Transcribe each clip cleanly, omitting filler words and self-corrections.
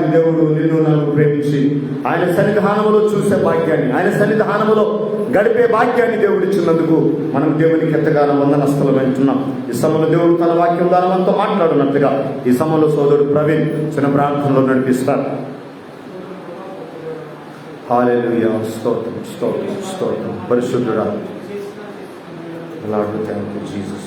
దేవాది దేవుడు నిన్ను నన్ను ప్రేమించి ఆయన సన్నిధానములో చూసే భాగ్యాన్ని, ఆయన సన్నిధానములో గడిపే భాగ్యాన్ని దేవుడు ఇచ్చినందుకు మనం దేవునికి ఎంతగానో వందనస్తులు వింటున్నాం. ఈ సమయంలో దేవుడు తన వాక్యం ద్వారా మనతో మాట్లాడినట్లుగా ఈ సమయంలో సోదరుడు ప్రవీణ్ చిన్న ప్రార్థనలో నడిపిస్తారు. హల్లెలూయా. స్తోత్రం స్తోత్రం స్తోత్రం. పరిశుద్ధుడా, Lord thank you Jesus.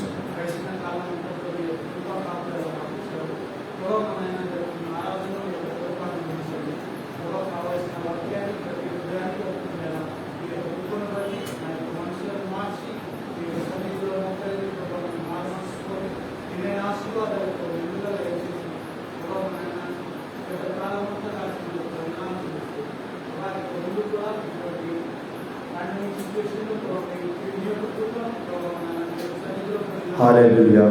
Hallelujah.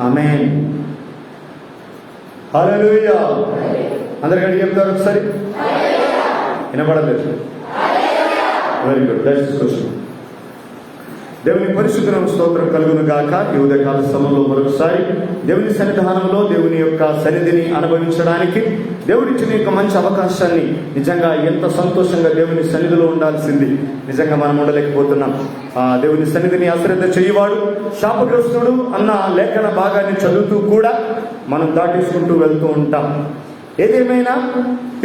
Amen. Hallelujah. అందరికంటే చెప్తారు ఒకసారి. వినపడలేదు? Very good. దయచేసి దేవుని పరిశుద్ధ స్తోత్రం కలుగును గాక. ఈ ఉదయకాల సమయంలో మరొకసారి దేవుని సన్నిధానంలో దేవుని యొక్క సన్నిధిని అనుభవించడానికి దేవుడిచ్చిన యొక్క మంచి అవకాశాన్ని నిజంగా ఎంత సంతోషంగా దేవుని సన్నిధిలో ఉండాల్సింది నిజంగా మనం ఉండలేకపోతున్నాం. దేవుని సన్నిధిని అశ్రద్ధ చేయవాడు శాపగ్రస్తుడు అన్న లేఖన భాగాన్ని చదువుతూ కూడా మనం దాటేసుకుంటూ వెళ్తూ ఉంటాం. ఏదేమైనా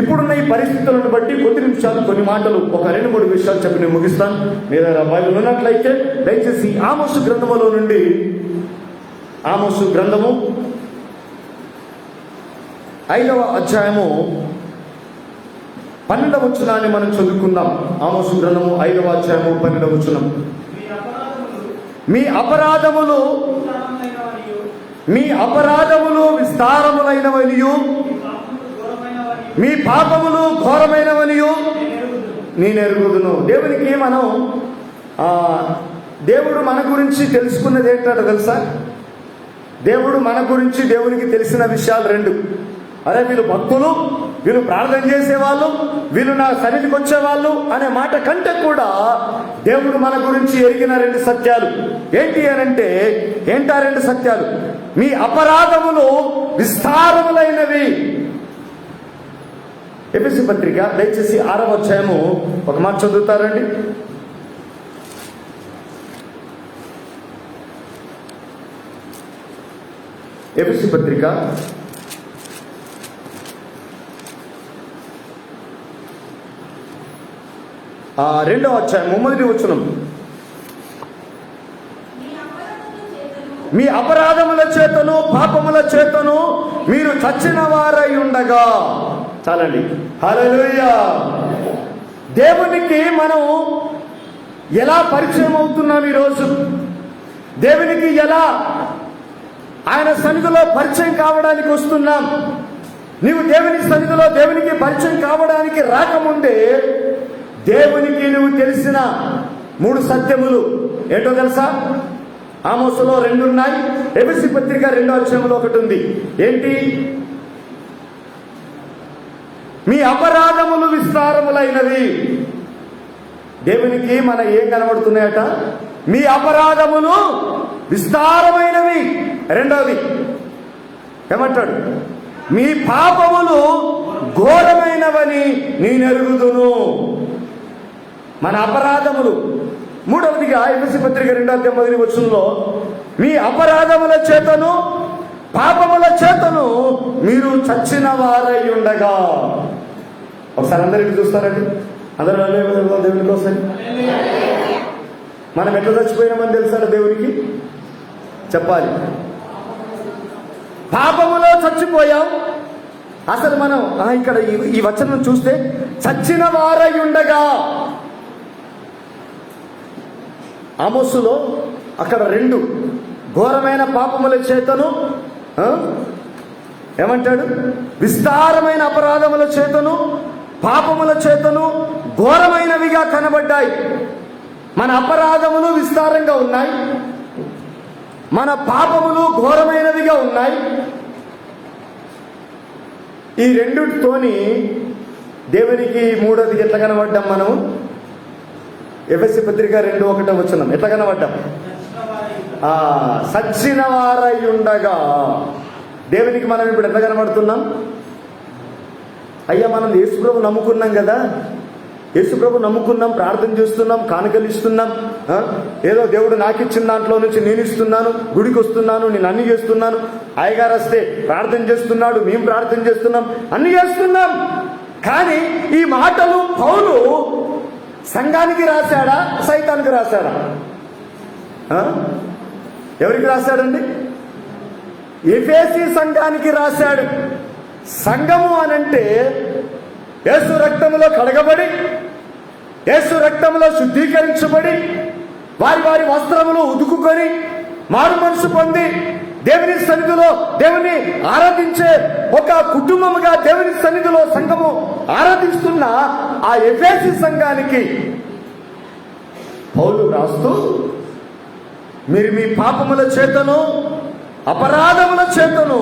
ఇప్పుడున్న ఈ పరిస్థితులను బట్టి కొద్ది నిమిషాలు కొన్ని మాటలు ఒక 2-3 విషయాలు చెప్పి నేను ముగిస్తాను. లేదా బైబిల్ ఉన్నట్లయితే దయచేసి ఆమోసు గ్రంథములో నుండి ఆమోసు గ్రంథము 5వ అధ్యాయము 12వ వచనాన్ని మనం చదువుకుందాం. ఆమోసు గ్రంథము 5వ అధ్యాయము 12వ వచనం. మీ అపరాధములు విస్తారములైనవనియు మీ పాపములు ఘోరమైనవనియు నేను ఎరుగుదును. దేవునికి మనం దేవుడు మన గురించి తెలుసుకున్నది ఏంటంటే తెలుసా? దేవుడు మన గురించి దేవునికి తెలిసిన విషయాలు 2. అరే వీళ్ళు భక్తులు, వీళ్ళు ప్రార్థన చేసేవాళ్ళు, వీళ్ళు నా సన్నిధికి వచ్చేవాళ్ళు అనే మాట కంటే కూడా దేవుడు మన గురించి ఎరిగిన 2 సత్యాలు ఏంటి అనంటే, ఏంటా 2 సత్యాలు? మీ అపరాధములు విస్తారములైనవి. ఎఫెసీ పత్రిక దయచేసి 6వ అధ్యాయము ఒక మాట చదువుతారండి. ఎఫెసీ పత్రిక 2వ అధ్యాయం 9వ వచనం. మీ అపరాధముల చేతను పాపముల చేతను మీరు చచ్చిన వారై ఉండగా. చాలండి. హల్లెలూయా. దేవునికి మనం ఎలా పరిచయం అవుతున్నాం ఈరోజు? దేవునికి ఎలా ఆయన సన్నిధిలో పరిచయం కావడానికి వస్తున్నాం? నీవు దేవుని సన్నిధిలో దేవునికి పరిచయం కావడానికి రాకముందే దేవునికి నువ్వు తెలిసిన 3 సత్యములు ఏంటో తెలుసా? ఆమోసులో 2 ఉన్నాయి. ఎఫెసీ పత్రిక 2వ అధ్యాయంలో 1 ఉంది. ఏంటి? మీ అపరాధములు విస్తారములైనవి. దేవునికి మన ఏం కనబడుతున్నాయట? మీ అపరాధములు విస్తారమైనవి. 2వది ఏమంటాడు? మీ పాపములు ఘోరమైనవని నేను ఎరుగుదును. మన అపరాధములు. 3వదిగా ఎఫెసీ పత్రిక 2వ అధ్యాయం 1వ వచనంలో మీ అపరాధముల చేతను పాపముల చేతను మీరు చచ్చిన వారై ఉండగా. ఒకసారి అందరికి చూస్తారండి. అందరూ దేవుని కోసం మనం ఎట్లా చచ్చిపోయినామని తెలుసా దేవునికి? చెప్పాలి. పాపములో చచ్చిపోయాం. అసలు మనం ఇక్కడ ఈ వచనం చూస్తే చచ్చిన వారై ఉండగా. ఆమోసులో అక్కడ 2 ఘోరమైన పాపముల చేతను ఏమంటాడు? విస్తారమైన అపరాధముల చేతను పాపముల చేతను ఘోరమైనవిగా కనబడ్డాయి. మన అపరాధములు విస్తారంగా ఉన్నాయి, మన పాపములు ఘోరమైనవిగా ఉన్నాయి. ఈ రెండుతోని దేవునికి 3వది ఎట్లా కనబడ్డాం మనం? ఎఫెసీ పత్రిక 2:1 వచనం ఎట్లా కనబడ్డాం? సచ్చిన వారై ఉండగా దేవునికి మనం ఇప్పుడు ఎంత కనబడుతున్నాం? అయ్యా మనం యేసుప్రభు నమ్ముకున్నాం కదా, యేసుప్రభు నమ్ముకున్నాం, ప్రార్థన చేస్తున్నాం, కానుకలు ఇస్తున్నాం, ఏదో దేవుడు నాకు ఇచ్చిన దాంట్లో నుంచి నేను ఇస్తున్నాను, గుడికి వస్తున్నాను, నేను అన్ని చేస్తున్నాను, అయ్యగారు వస్తే ప్రార్థన చేస్తున్నాడు, మేము ప్రార్థన చేస్తున్నాం, అన్ని చేస్తున్నాం. కానీ ఈ మాటలు పౌలు సంఘానికి రాశాడా, సైతానికి రాశాడా? ఎవరికి రాశాడండి? ఎఫెసీ సంఘానికి రాశాడు. సంఘము అనంటే యేసు రక్తములో కడగబడి, యేసు రక్తములో శుద్ధీకరించబడి, వారి వారి వస్త్రములు ఉదుకుకొని మారు మనసు పొంది దేవుని సన్నిధిలో దేవుని ఆరాధించే ఒక కుటుంబముగా దేవుని సన్నిధిలో సంఘము ఆరాధిస్తున్న ఆ ఎఫెసీ సంఘానికి పౌలు రాస్తూ, మీరు మీ పాపముల చేతను అపరాధముల చేతను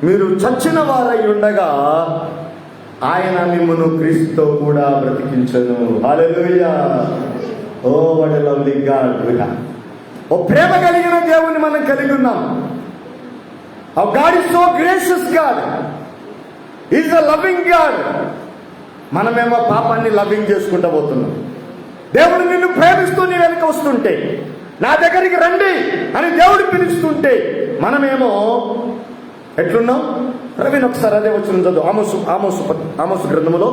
మీరు చచ్చిన వారై ఉండగా ఆయన మిమ్మును క్రీస్తుతో కూడా బ్రతికించను. Hallelujah. Oh what a lovely God. ఓ ప్రేమ కలిగిన దేవుని మనం కలిగి ఉన్నాం. Our God is so gracious God. He is a loving God. మనమేమో పాపాన్ని లవింగ్ చేసుకుంటూ పోతున్నాం. దేవుడు నిన్ను ప్రేమిస్తూ నీ వెనక వస్తుంటే, నా దగ్గరికి రండి అని దేవుడు పిలుస్తుంటే మనమేమో ఎట్లున్నాం? రవిని ఒకసారి అదే వచ్చిన చదువు. ఆమోసు గ్రంథములో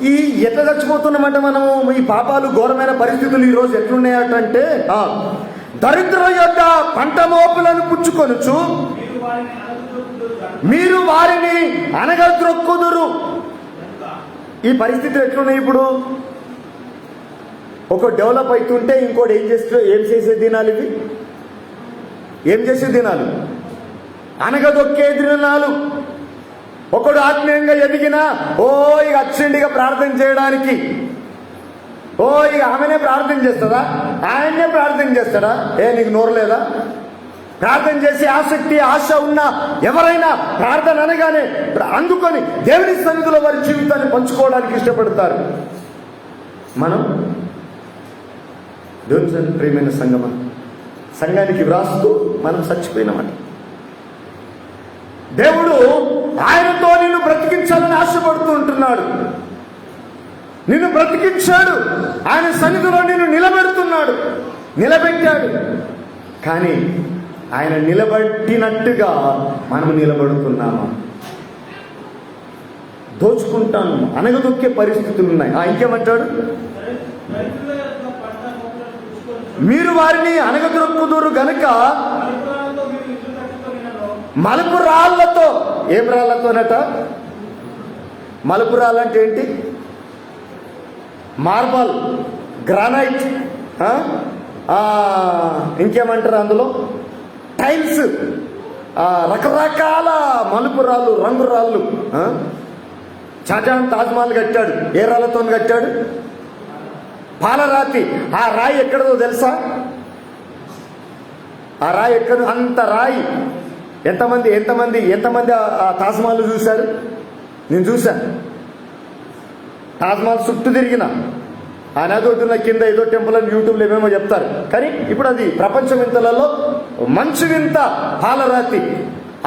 ఈ ఎట్లా చచ్చిపోతున్నామంటే మనము, ఈ పాపాలు ఘోరమైన పరిస్థితులు ఈ రోజు ఎట్లున్నాయటంటే, దరిద్రుల యొక్క పంట మోపులను పుచ్చుకొనుచు మీరు వారిని అనగద్రొక్కుదురు. ఈ పరిస్థితులు ఎట్లున్నాయి ఇప్పుడు? ఒక డెవలప్ అవుతుంటే ఇంకోటి ఏం చేసే దినాలు ఇవి? ఏం చేసే దినాలు? అనగదొక్కే దినాలు. ఒకడు ఆత్మీయంగా ఎదిగినా ఇక అచ్చిండిగా ప్రార్థన చేయడానికి, ఇక ఆమెనే ప్రార్థన చేస్తుందా, ఆయన్నే ప్రార్థన చేస్తాడా? నీకు నోరు లేదా? ప్రార్థన చేసే ఆసక్తి ఆశ ఉన్న ఎవరైనా ప్రార్థన అనగానే అందుకొని దేవుని సన్నిధిలో వారి జీవితాన్ని పంచుకోవడానికి ఇష్టపడతారు. మనం దేవుని ప్రియమైన సంఘమా, సంఘానికి వ్రాస్తూ మనం చచ్చిపోయినామని దేవుడు ఆయనతో నిన్ను బ్రతికించాలని ఆశపడుతూ ఉంటున్నాడు. నిన్ను బ్రతికించాడు, ఆయన సన్నిధిలో నిన్ను నిలబెడుతున్నాడు, నిలబెట్టాడు. కానీ ఆయన నిలబెట్టినట్టుగా మనం నిలబడుతున్నామా? దోచుకుంటాను, అనగదొక్కే పరిస్థితులు ఉన్నాయి. ఇంకేమంటాడు? మీరు వారిని అనగదొక్కుదురు గనుక మలుపు రాళ్లతో. ఏం రాళ్లతోనట? మలుపు రాళ్ళంటే ఏంటి? మార్బల్, గ్రానైట్, ఇంకేమంటారు అందులో? టైల్స్, రకరకాల మలుపు రాళ్ళు, రంగు రాళ్ళు. షాజహాన్ తాజ్మహల్ కట్టాడు. ఏ రాళ్లతో కట్టాడు? పాలరాతి. ఆ రాయి ఎక్కడదో తెలుసా? ఆ రాయి ఎక్కడ? అంత రాయి. ఎంతమంది ఆ తాజ్మహల్ చూశారు? నేను చూశాను. తాజ్మహల్ చుట్టూ తిరిగిన, ఆ నది ఒడ్డున కింద ఏదో టెంపుల్ అని యూట్యూబ్లో ఏమేమో చెప్తారు. కానీ ఇప్పుడు అది ప్రపంచ వింతలలో మంచు వింత పాలరాతి.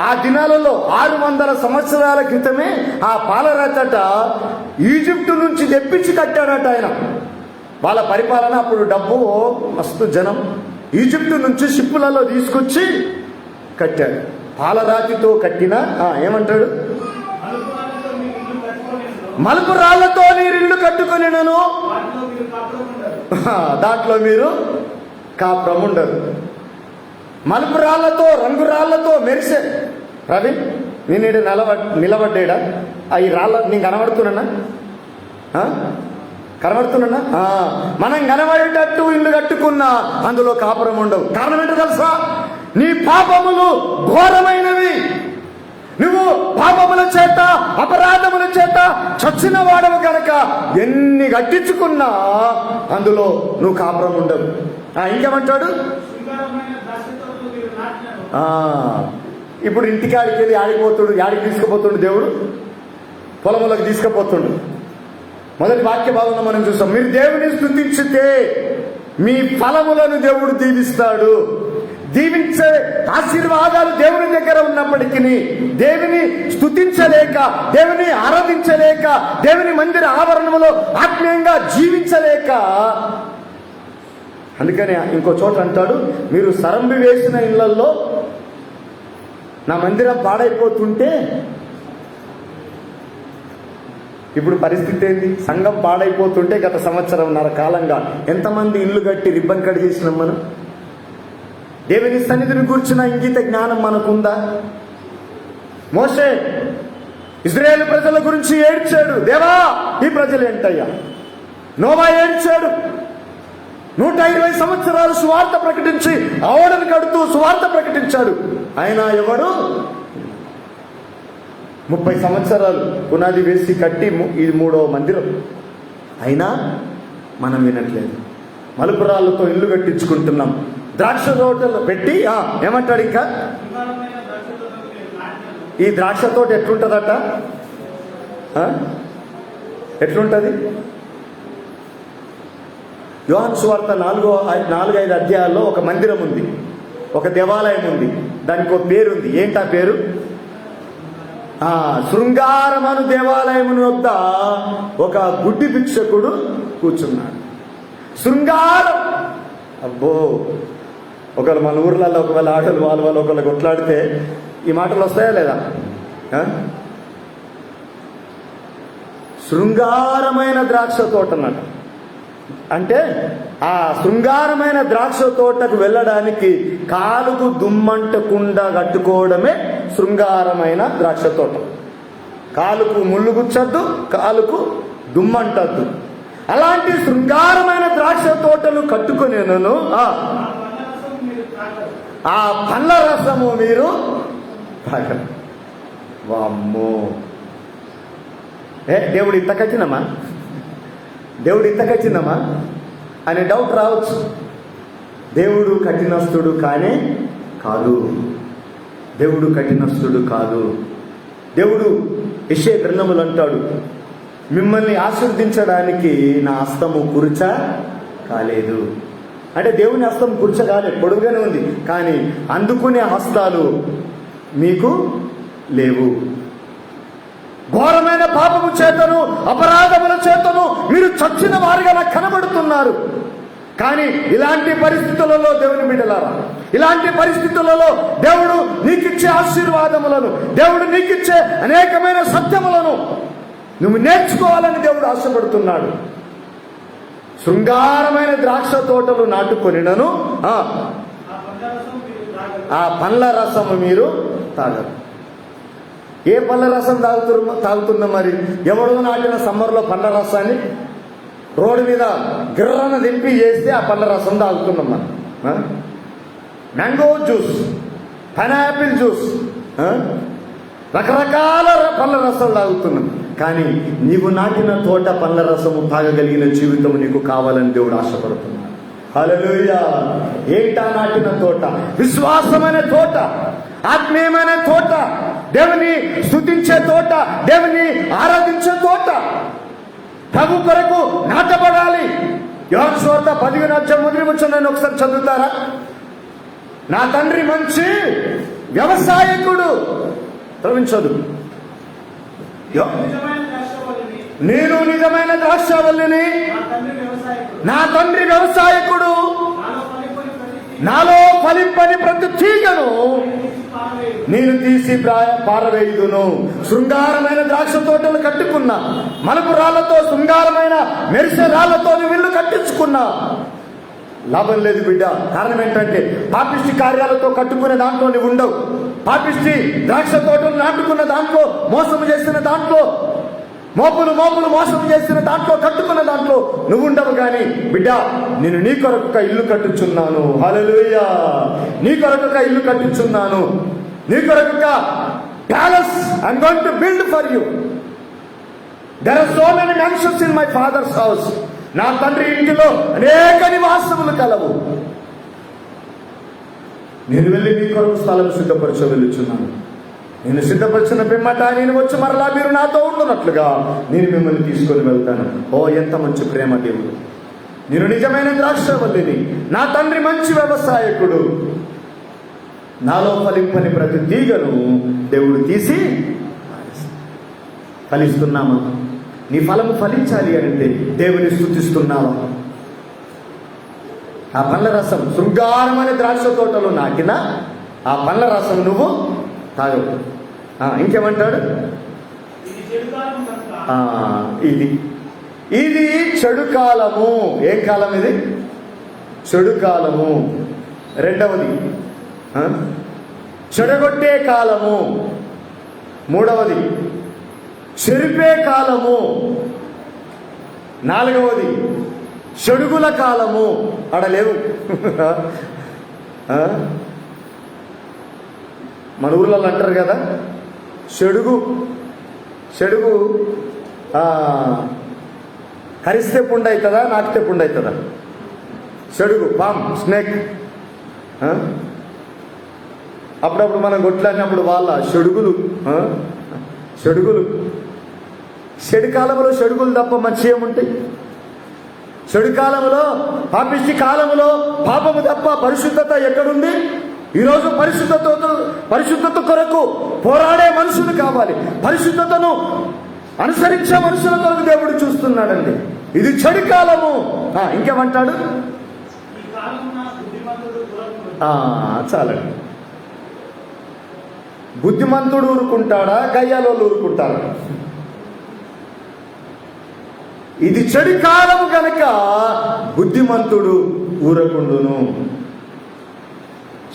ఆ దినాలలో 600 సంవత్సరాల క్రితమే ఆ పాలరాతట ఈజిప్టు నుంచి తెప్పించి కట్టాడట ఆయన. వాళ్ళ పరిపాలన అప్పుడు డబ్బు, మస్తు జనం. ఈజిప్టు నుంచి షిప్పులలో తీసుకొచ్చి కట్టాడు. పాలరాతితో కట్టిన ఏమంటాడు? మలుపు రాళ్లతో నీరిల్లు కట్టుకొనినను దాంట్లో మీరు కాపురం ఉండరు. మలుపు రాళ్లతో, రంగు రాళ్లతో మెరిసే. రవి, నేను నిలబడ్డా? ఈ రాళ్ళ నేను కనబడుతున్నా? మనం కనబడేటట్టు ఇల్లు కట్టుకున్నా అందులో కాపురం ఉండవు. కారణం ఏంటో తెలుసా? నీ పాపములు ఘోరమైనవి. నువ్వు పాపముల చేత, అపరాధముల చేత చచ్చిన వాడవు కనుక ఎన్ని కట్టించుకున్నా అందులో నువ్వు కాపురం ఉండవు. ఇంకేమంటాడు? ఇప్పుడు ఇంటికాడికి వెళ్ళి ఆడిపోతుడు. యాడికి తీసుకుపోతుండు దేవుడు? పొలములకు తీసుకుపోతుండు. మొదటి వాక్య భాగంలో మనం చూస్తాం, మీరు దేవుని స్తుతించితే మీ ఫలములను దేవుడు దీవిస్తాడు. దీవించే ఆశీర్వాదాలు దేవుని దగ్గర ఉన్నప్పటికీ దేవుని స్తుతించలేక, దేవుని ఆరాధించలేక, దేవుని మందిర ఆవరణంలో ఆత్మీయంగా జీవించలేక, అందుకని ఇంకో చోట అంటాడు, మీరు సరంబి వేసిన ఇళ్లలో నా మందిరం పాడైపోతుంటే, ఇప్పుడు పరిస్థితి ఏంది? సంఘం పాడైపోతుంటే గత సంవత్సరంన్నర కాలంగా ఎంతమంది ఇల్లు కట్టి రిబ్బన్ కట్ చేసినాం మనం? దేవుని సన్నిధిని కూర్చున్న ఇంగిత జ్ఞానం మనకుందా? మోషే ఇశ్రాయేలు ప్రజల గురించి ఏడ్చాడు, దేవా ఈ ప్రజలు ఏంటయ్యా. నోవా ఏడ్చాడు, 120 సంవత్సరాలు సువార్త ప్రకటించి ఓడను కడుతూ సువార్త ప్రకటించాడు. ఆయన ఎవడు? 30 సంవత్సరాలు పునాది వేసి కట్టి ఇది 3వ మందిరం. అయినా మనం వినట్లేదు. మలుపురాళ్ళతో ఇల్లు కట్టించుకుంటున్నాం. ద్రాక్ష తోటలు పెట్టి ఏమంటాడు ఇంకా? ఈ ద్రాక్ష తోట ఎట్లుంటదట? ఎట్లుంటది? యోహాను సువార్త 4-5 అధ్యాయాల్లో ఒక మందిరం ఉంది, ఒక దేవాలయం ఉంది, దానికి ఒక పేరు ఉంది. ఏంటా పేరు? శృంగారమను దేవాలయమును వద్ద ఒక గుడ్డి భిక్షకుడు కూర్చున్నాడు. శృంగారం! అబ్బో, ఒకవేళ మన ఊర్లలో ఒకవేళ ఆటలు వాళ్ళు ఒకవేళ కొట్లాడితే ఈ మాటలు వస్తాయా లేదా? శృంగారమైన ద్రాక్ష తోట అన్నట్టు. అంటే ఆ శృంగారమైన ద్రాక్ష తోటకు వెళ్ళడానికి కాలుకు దుమ్మంటకుండా కట్టుకోవడమే శృంగారమైన ద్రాక్ష తోట. కాలుకు ముళ్ళు గుచ్చద్దు, కాలుకు దుమ్మంటద్దు. అలాంటి శృంగారమైన ద్రాక్ష తోటలు కట్టుకుని ఆ పండ్ల రసము మీరు తాగరు. వామ్మో, దేవుడు ఇంత కఠినమా? దేవుడు ఇంత కఠినమా అనే డౌట్ రావచ్చు. దేవుడు కఠినస్తుడు కానే కాదు. దేవుడు కఠినస్తుడు కాదు. దేవుడు యెషయా గ్రంథములు అంటాడు, మిమ్మల్ని ఆశీర్వదించడానికి నా హస్తము కురుచ కాలేదు. అంటే దేవుని హస్తం కురుచ కాలేదు, పొడుగుగానే ఉంది, కానీ అందుకునే హస్తాలు మీకు లేవు. ఘోరమైన పాపము చేతను అపరాధముల చేతను మీరు చచ్చిన వారిగా నాకు కనబడుతున్నారు. కానీ ఇలాంటి పరిస్థితులలో దేవుని బిడ్డలారా, ఇలాంటి పరిస్థితులలో దేవుడు నీకిచ్చే ఆశీర్వాదములను, దేవుడు నీకిచ్చే అనేకమైన సత్యములను నువ్వు నేర్చుకోవాలని దేవుడు ఆశపడుతున్నాడు. శృంగారమైన ద్రాక్ష తోటలు నాటుకొనినను ఆ పండ్ల రసము మీరు తాగరు. ఏ పళ్ళ రసం తాగుతున్నాం? మరి ఎవడో నాటిన సమ్మర్లో పండ్ల రసాన్ని రోడ్డు మీద గిర్రన దింపి చేస్తే ఆ పండ్ల రసం తాగుతున్నాం మనం. మ్యాంగో జ్యూస్, పైనాపిల్ జ్యూస్, రకరకాల పండ్ల రసం తాగుతున్నాం. కానీ నీవు నాటిన తోట పండ్ల రసము తాగగలిగిన జీవితం నీకు కావాలని దేవుడు ఆశపడుతున్నాడు. హల్లెలూయా! ఏంటా నాటిన తోట? విశ్వాసమైన తోట, ఆత్మీయమైన తోట, దేవుని స్తుతించే తోట, దేవుని ఆరాధించే తోట, ప్రభు కొరకు నాటబడాలి. యోహాను సువార్త 15:1 నేను ఒకసారి చదువుతారా? నా తండ్రి మంచి వ్యవసాయకుడు. ప్రవించదు. నేను నిజమైన ద్రాక్షవల్లిని, నా తండ్రి వ్యవసాయకుడు, నాలో ఫలింపని ప్రతి తీగను నేను తీసి పారవేయుదును. శృంగారమైన ద్రాక్ష తోటలు కట్టుకున్నా, మలుపు రాళ్లతో శృంగారమైన మెరిసే రాళ్లతో వీళ్ళు కట్టించుకున్నా, లాభం లేదు బిడ్డ. కారణం ఏంటంటే పాపిష్టి కార్యాలతో కట్టుకునే దాంట్లో నువ్వు ఉండవు. పాపిష్టి ద్రాక్ష తోటలు నాటుకున్న దాంట్లో, మోసం చేసిన దాంట్లో, మోపులు మోసం చేసిన దాంట్లో, కట్టుకున్న దాంట్లో నువ్వు ఉండవు. కానీ బిడ్డ, నేను నీ కొరకు ఒక ఇల్లు కట్టుచున్నాను. హల్లెలూయా! నీ కొరకు ఒక ఇల్లు కట్టుచున్నాను, నీ కొరకు ఒక palace I'm going to build for you. There are so many mansions in my father's house. నా తండ్రి ఇంటిలో అనేక నివాసములు కలవు. నేను వెళ్ళి నీ కొరకు స్థలం సిద్ధపరచ వెళ్ళుచున్నాను. నేను సిద్ధపరిచిన పిమ్మట నేను వచ్చి మరలా మీరు నాతో ఉండునట్లుగా నేను మిమ్మల్ని తీసుకొని వెళ్తాను. ఓ ఎంత మంచి ప్రేమ దేవుడు! నేను నిజమైన ద్రాక్షవల్లిని, నా తండ్రి మంచి వ్యవసాయకుడు. నాలో ఫలింపని ప్రతి తీగను దేవుడు తీసి ఫలిస్తున్నామా? నీ ఫలము ఫలించాలి అంటే దేవుని స్తుతిస్తున్నావా? ఆ పండ్ల రసం శృంగారమైన ద్రాక్ష తోటలో నాటిన ఆ పండ్ల రసం నువ్వు తాగవు. ఇంకేమంటాడు? ఇది చెడు కాలము. ఏం కాలం ఇది? చెడు కాలము. రెండవది చెడగొట్టే కాలము. మూడవది చెరిపే కాలము. నాలుగవది చెడుగుల కాలము. అడలేవు. మన ఊర్లలో అంటారు కదా, చెడుగు కరిస్తే పుండు అవుతుందా, నాకితే పుండు అవుతుందా? చెడుగు, పామ్, స్నేక్. అప్పుడప్పుడు మనం కొట్లాడినప్పుడు వాళ్ళ చెడుగులు చెడు కాలంలో చెడుగులు తప్ప మంచి ఏముంటాయి? చెడు కాలంలో, పాపిష్టి కాలంలో పాపము తప్ప పరిశుద్ధత ఎక్కడుంది? ఈరోజు పరిశుద్ధత కొరకు పోరాడే మనుషులు కావాలి. పరిశుద్ధతను అనుసరించే మనుషుల కొరకు దేవుడు చూస్తున్నాడండి. ఇది చెడు కాలము. ఇంకేమంటాడు? చాలండి. బుద్ధిమంతుడు ఊరుకుంటాడా, గయ్యాలోళ్ళు ఊరుకుంటారా? ఇది చెడు కాలము గనక బుద్ధిమంతుడు ఊరకుండును.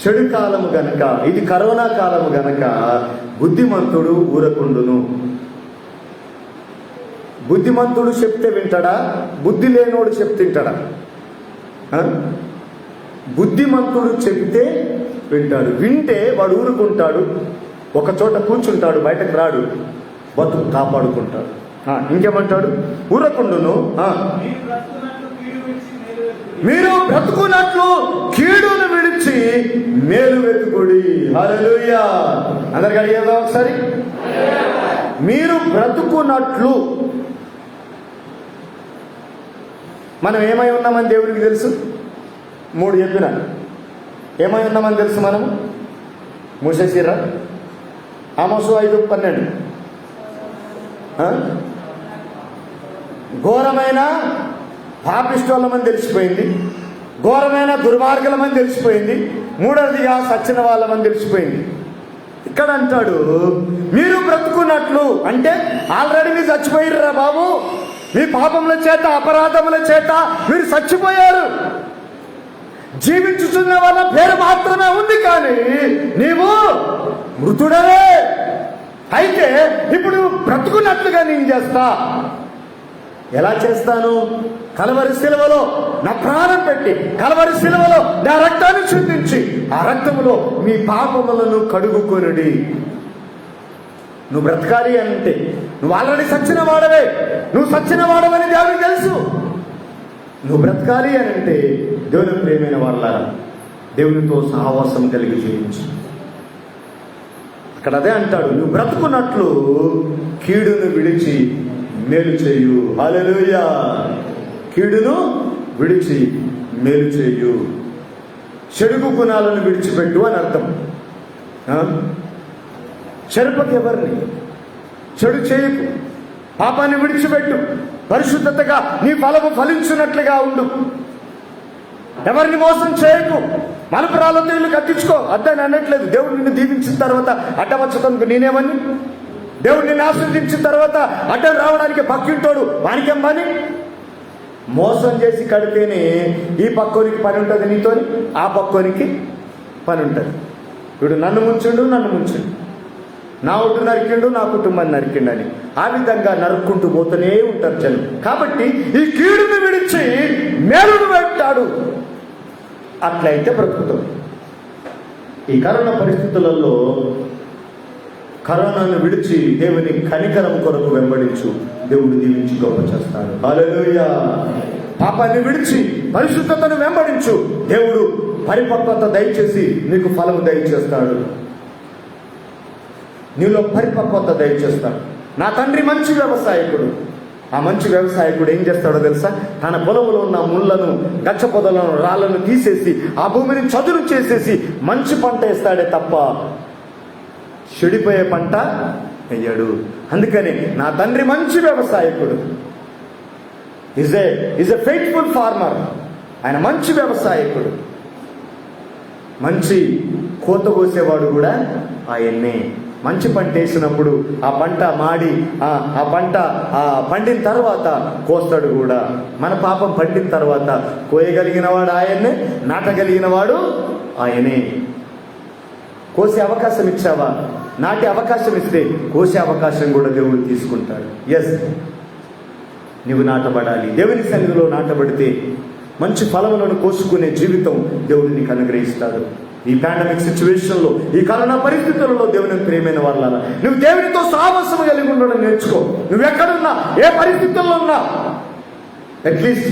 చెడు కాలము గనక, ఇది కరోనా కాలము గనక బుద్ధిమంతుడు ఊరకుండును. బుద్ధిమంతుడు చెప్తే వింటాడా? బుద్ధి లేనోడు చెప్తే వింటాడా? బుద్ధిమంతుడు చెప్తే వింటాడు. వింటే వాడు ఊరుకుంటాడు, ఒక చోట కూర్చుంటాడు, బయటకు రాడు, బతుకు కాపాడుకుంటాడు. ఇంకేమంటాడు? ఊరకుండును. మీరు బ్రతుకున్నట్లు కీడును విడిచి మేలు వెతుకుడి. హల్లెలూయా! అందరికి అడిగేదా ఒకసారి? మీరు బ్రతుకున్నట్లు. మనం ఏమై ఉన్నామని దేవుడికి తెలుసు. 3 చెప్పిన ఏమై ఉన్నామని తెలుసు. మనము మూసేసిర్రా? ఆమోసు 5:12 ఘోరమైన పాపిష్టోళ్ళమని తెలిసిపోయింది, ఘోరమైన దుర్మార్గులమని తెలిసిపోయింది, మూడవదిగా సచ్చిన వాళ్ళమని తెలిసిపోయింది. ఇక్కడ అంటాడు మీరు బ్రతుకున్నట్లు. అంటే ఆల్రెడీ మీరు చచ్చిపోయిర్రా బాబు. మీ పాపముల చేత, అపరాధముల చేత మీరు చచ్చిపోయారు. జీవించుతున్న వాళ్ళ పేరు మాత్రమే ఉంది, కానీ నీవు మృతుడవే. అయితే ఇప్పుడు బ్రతుకున్నట్లుగా నేను చేస్తా. ఎలా చేస్తాను? కలవరి శిలువలో నా ప్రాణం పెట్టి, కలవరి శిలువలో నా రక్తాన్ని చిందించి, ఆ రక్తములో మీ పాపములను కడుగుకొనుడి. నువ్వు బ్రతకాలి అంటే నువ్వు ఆల్రెడీ సచ్చిన వాడవే. నువ్వు సచ్చిన వాడవని దేవుడికి తెలుసు. నువ్వు బ్రతకాలి అని అంటే దేవుని ప్రేమైన వాళ్ళ దేవునితో సహవాసం కలిగి జీవించు. అక్కడ అదే అంటాడు, నువ్వు బ్రతుకున్నట్లు కీడును విడిచి మేలు చేయు. హల్లెలూయా! కీడును విడిచి మేలు చేయు. చెడుగు గుణాలను విడిచిపెట్టు అని అర్థం. చెరుపకి ఎవరిని? చెడు చేయకు, పాపాన్ని విడిచిపెట్టు, పరిశుద్ధతగా నీ ఫలము ఫలించినట్లుగా ఉండు. ఎవరిని మోసం చేయకు, మలుపురాలతో ఇల్లు కట్టించుకో. అద్దని అనట్లేదు. దేవుడు నిన్ను దీవించిన తర్వాత అడ్డవచ్చతనుకు నేనేమని? దేవుడు నిన్ను ఆశ్రదించిన తర్వాత అడ్డం రావడానికి పక్కింటోడు వానికేం పని? మోసం చేసి కడితేనే ఈ పక్కోనికి పని ఉంటుంది నీతోని, ఆ పక్కోనికి పని ఉంటుంది. వీడు నన్ను ముంచుండు, నా ఒడ్డు నరికిండు, నా కుటుంబాన్ని నరికిండు అని ఆ విధంగా నరుక్కుంటూ పోతూనే ఉంటారు జనం. కాబట్టి ఈ కీడును విడిచి మేలును పెట్టాడు. అట్లయితే బ్రతుకుతాం. ఈ కరోనా పరిస్థితులలో కరోనాను విడిచి దేవుని కనికరం కొరకు వెంబడించు. దేవుడు దీవించి గొప్ప చేస్తాడు. హల్లెలూయా! పాపాన్ని విడిచి పరిశుద్ధతను వెంబడించు. దేవుడు పరిపక్వత దయచేసి నీకు ఫలము దయచేస్తాడు. నీలో పరిపక్వత దయచేస్తాడు. నా తండ్రి మంచి వ్యవసాయకుడు. ఆ మంచి వ్యవసాయకుడు ఏం చేస్తాడో తెలుసా? తన పొలంలో ఉన్న ముళ్ళను, గచ్చ పొదలను, రాళ్లను తీసేసి ఆ భూమిని చదును చేసేసి మంచి పంట వేస్తాడే తప్ప చెడిపోయే పంట వేయడు. అందుకని నా తండ్రి మంచి వ్యవసాయకుడు. Is a faithful farmer. ఆయన మంచి వ్యవసాయకుడు. మంచి కోత కోసేవాడు కూడా ఆయన్నే. మంచి పంట వేసినప్పుడు ఆ పంట మాడి ఆ పంట పండిన తర్వాత కోస్తాడు కూడా. మన పాపం పండిన తర్వాత కోయగలిగిన వాడు ఆయన్నే, నాటగలిగిన వాడు ఆయనే. కోసే అవకాశం ఇచ్చావా? నాటి అవకాశం ఇస్తే కోసే అవకాశం కూడా దేవుడు తీసుకుంటాడు. ఎస్, నువ్వు నాటబడాలి. దేవుని సన్నిధిలో నాటబడితే మంచి ఫలములను కోసుకునే జీవితం దేవుడు నీకు అనుగ్రహిస్తాడు. ఈ పాండమిక్ సిచ్యువేషన్లో, ఈ కరోనా పరిస్థితులలో దేవుని ప్రియమైన వాళ్ళ నువ్వు దేవునితో సహవాసం కలిగి ఉండడం నేర్చుకో. నువ్వెక్కడున్నా, ఏ పరిస్థితుల్లో ఉన్నా, అట్లీస్ట్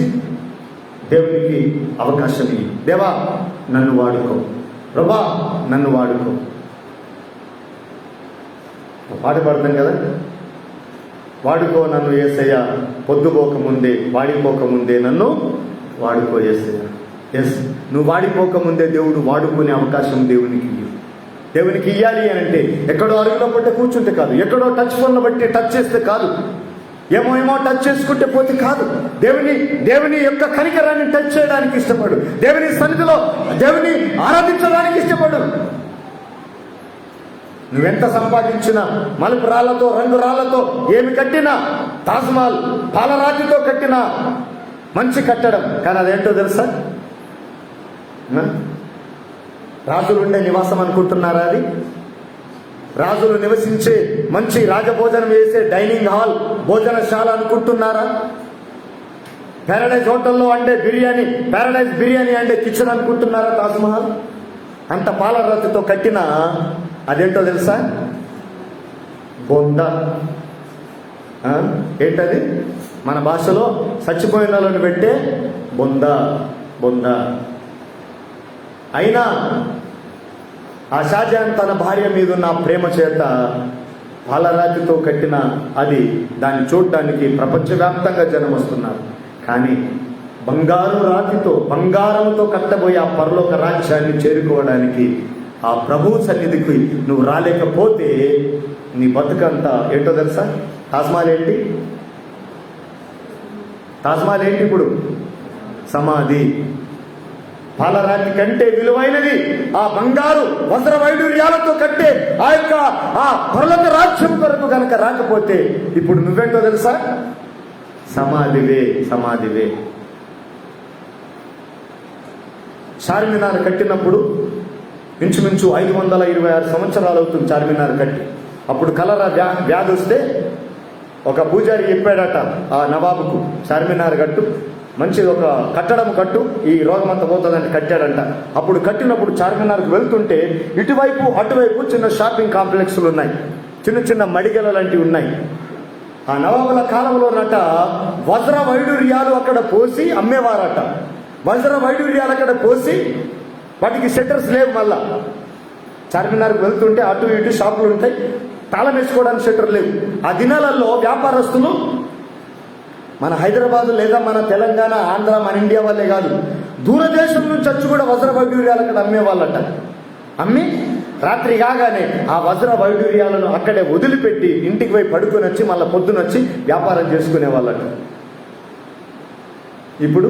దేవునికి అవకాశం ఇవ్వు. దేవా నన్ను వాడుకో, ప్రభా నన్ను వాడుకో. పాట పాడతాం కదా, వాడుకో నన్ను యేసయ్య, పొద్దుపోకముందే వాడిపోకముందే నన్ను వాడుకో యేసయ్య. ఎస్, నువ్వు వాడిపోకముందే దేవుడు వాడుకునే అవకాశం దేవునికి ఇవ్వాలి అని అంటే ఎక్కడో అరుగులో పట్టే కూర్చుంటే కాదు, ఎక్కడో టచ్ ఫోన్లో బట్టి టచ్ చేస్తే కాదు, ఏమో టచ్ చేసుకుంటే పోతే కాదు. దేవుని యొక్క కనికరాన్ని టచ్ చేయడానికి ఇష్టపడు. దేవుని సన్నిధిలో దేవుని ఆరాధించడానికి ఇష్టపడు. నువ్వెంత సంపాదించినా, మలుపు రాళ్లతో, రంగు రాళ్లతో ఏమి కట్టినా, తాజ్మహల్ పాలరాతితో కట్టినా మంచి కట్టడం, కానీ అదేంటో తెలుసా? రాజులు ఉండే నివాసం అనుకుంటున్నారా? అది రాజులు నివసించే మంచి రాజభోజనం వేసే డైనింగ్ హాల్, భోజనశాల అనుకుంటున్నారా? ప్యారడైజ్ హోటల్లో అంటే బిర్యానీ, ప్యారడైజ్ బిర్యానీ అంటే కిచెన్ అనుకుంటున్నారా? తాజ్మహల్ అంత పాలరాతితో కట్టిన అదేంటో తెలుసా? బొంద. ఏంటది? మన భాషలో చచ్చిపోయిన వాళ్ళని పెట్టే బొంద. అయినా ఆ షాజహాన్ తన భార్య మీద ఉన్న ప్రేమ చేత పాలరాతితో కట్టిన అది, దాన్ని చూడటానికి ప్రపంచవ్యాప్తంగా జనం వస్తున్నారు. కానీ బంగారంతో కట్టబోయే ఆ పరలోక రాజ్యాన్ని చేరుకోవడానికి ఆ ప్రభు సన్నిధికి నువ్వు రాలేకపోతే నీ బతుకంతా ఏంటో తెలుసా? తాజ్మహల్ ఏంటి ఇప్పుడు? సమాధి. పాలరాతి కంటే విలువైనది ఆ బంగారు వజ్ర వైడూర్యాలతో కట్టే ఆ పరలోక రాజ్యం కొరకు కనుక రాకపోతే ఇప్పుడు నువ్వేంటో తెలుసా? సమాధివే. చార్మినార్ కట్టినప్పుడు ఇంచుమించు 526 సంవత్సరాలు అవుతుంది చార్మినార్ కట్టి. అప్పుడు కలరా వ్యాధి వస్తే ఒక పూజారి చెప్పాడట ఆ నవాబుకు, చార్మినార్ కట్టు, మంచి ఒక కట్టడం కట్టు, ఈ రోగం అంతా పోతుందని కట్టాడంట. అప్పుడు కట్టినప్పుడు చార్మినార్కి వెళ్తుంటే ఇటువైపు అటువైపు చిన్న షాపింగ్ కాంప్లెక్స్లు ఉన్నాయి, చిన్న మడిగల లాంటివి ఉన్నాయి. ఆ నవాబుల కాలంలోనట వజ్ర వైడూర్యాలు అక్కడ పోసి అమ్మేవారట. వజ్ర వైడూర్యాలు అక్కడ పోసి వాటికి షట్టర్స్ లేవు. మళ్ళా చార్మినార్కి వెళ్తుంటే అటు ఇటు షాపులు ఉంటాయి, తాళం వేసుకోవడానికి షట్టర్ లేవు. ఆ దినాలలో వ్యాపారస్తులు మన హైదరాబాద్ లేదా మన తెలంగాణ, ఆంధ్ర, మన ఇండియా వల్లే కాదు, దూరదేశం నుంచి వచ్చి కూడా వజ్ర వైడూర్యాలు అక్కడ అమ్మేవాళ్ళట. అమ్మి రాత్రి కాగానే ఆ వజ్ర వైడూర్యాలను అక్కడే వదిలిపెట్టి ఇంటికి పోయి పడుకొని వచ్చి మళ్ళీ పొద్దునొచ్చి వ్యాపారం చేసుకునే వాళ్ళట. ఇప్పుడు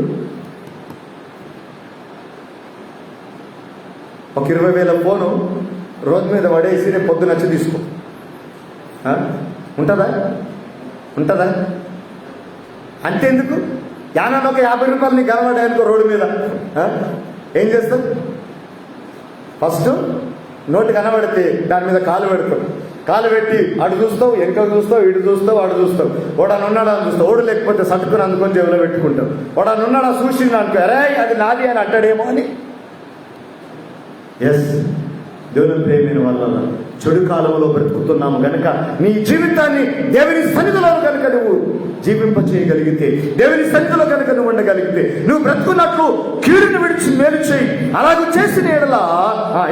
ఒక 20,000 ఫోను రోడ్డు మీద పడేసి రేపు పొద్దునొచ్చి తీసుకో. ఉంటుందా? అంతేందుకు? యానో ఒక 50 రూపాయలు నీకు కనబడాయనుకో రోడ్డు మీద, ఏం చేస్తాం? ఫస్ట్ నోటు కనబడితే దాని మీద కాలు పెడతావు. కాలు పెట్టి అటు చూస్తావు, వెనక చూస్తావు, ఇటు చూస్తావు, అటు చూస్తావు. ఓడానున్నాడా అని చూస్తావు. ఓడు లేకపోతే సట్టుకుని అందుకొని జేబులో పెట్టుకుంటావు. ఓడానున్నాడా చూసింది అనుకో, అరే అది నాది అని అంటాడేమో అని. ఎస్, దేవుని ప్రేమైన వల్ల చెడు కాలంలో బ్రతుకుతున్నాము కనుక నీ జీవితాన్ని దేవుని సన్నిధిలో కనుక నువ్వు జీవింప చేయగలిగితే, దేవుని సన్నిధిలో కనుక నువ్వు ఉండగలిగితే, నువ్వు బ్రతుకున్నట్లు కీడును విడిచి మేలు చేయి. అలాగూ చేసిన ఎడల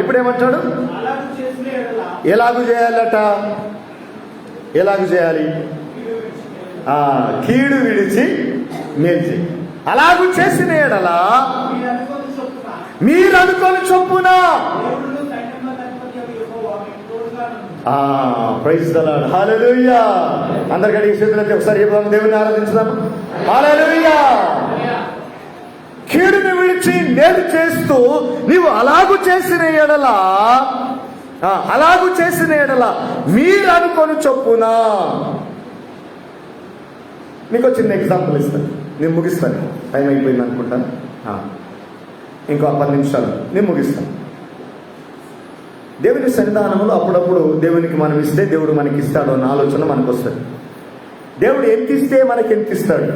ఇప్పుడేమంటాడు? ఎలాగూ చేయాలట? ఎలాగూ చేయాలి? కీడు విడిచి మేలు చేయి. అలాగూ చేసిన ఎడల మీరు అనుకొని చొప్పున. Praise the Lord. హల్లెలూయా. అందరికంటే ఈ చేతులైతే ఒకసారి దేవుని ఆరాధించుదాం. హల్లెలూయా. కీడుని విడిచి మేలు చేస్తూ నీవు అలాగూ చేసిన ఎడల మీరు అనుకొని చొప్పున. మీకు చిన్న ఎగ్జాంపుల్ ఇస్తాను, నేను ముగిస్తాను. టైం అయిపోయింది అనుకుంటాను. ఇంకో 10 నిమిషాలు నేను ముగిస్తాను. దేవుని సన్నిధానంలో అప్పుడప్పుడు దేవునికి మనం ఇస్తే దేవుడు మనకి ఇస్తాడు అన్న ఆలోచన మనకు వస్తుంది. దేవుడు ఎంత ఇస్తే మనకి ఎంత ఇస్తాడు?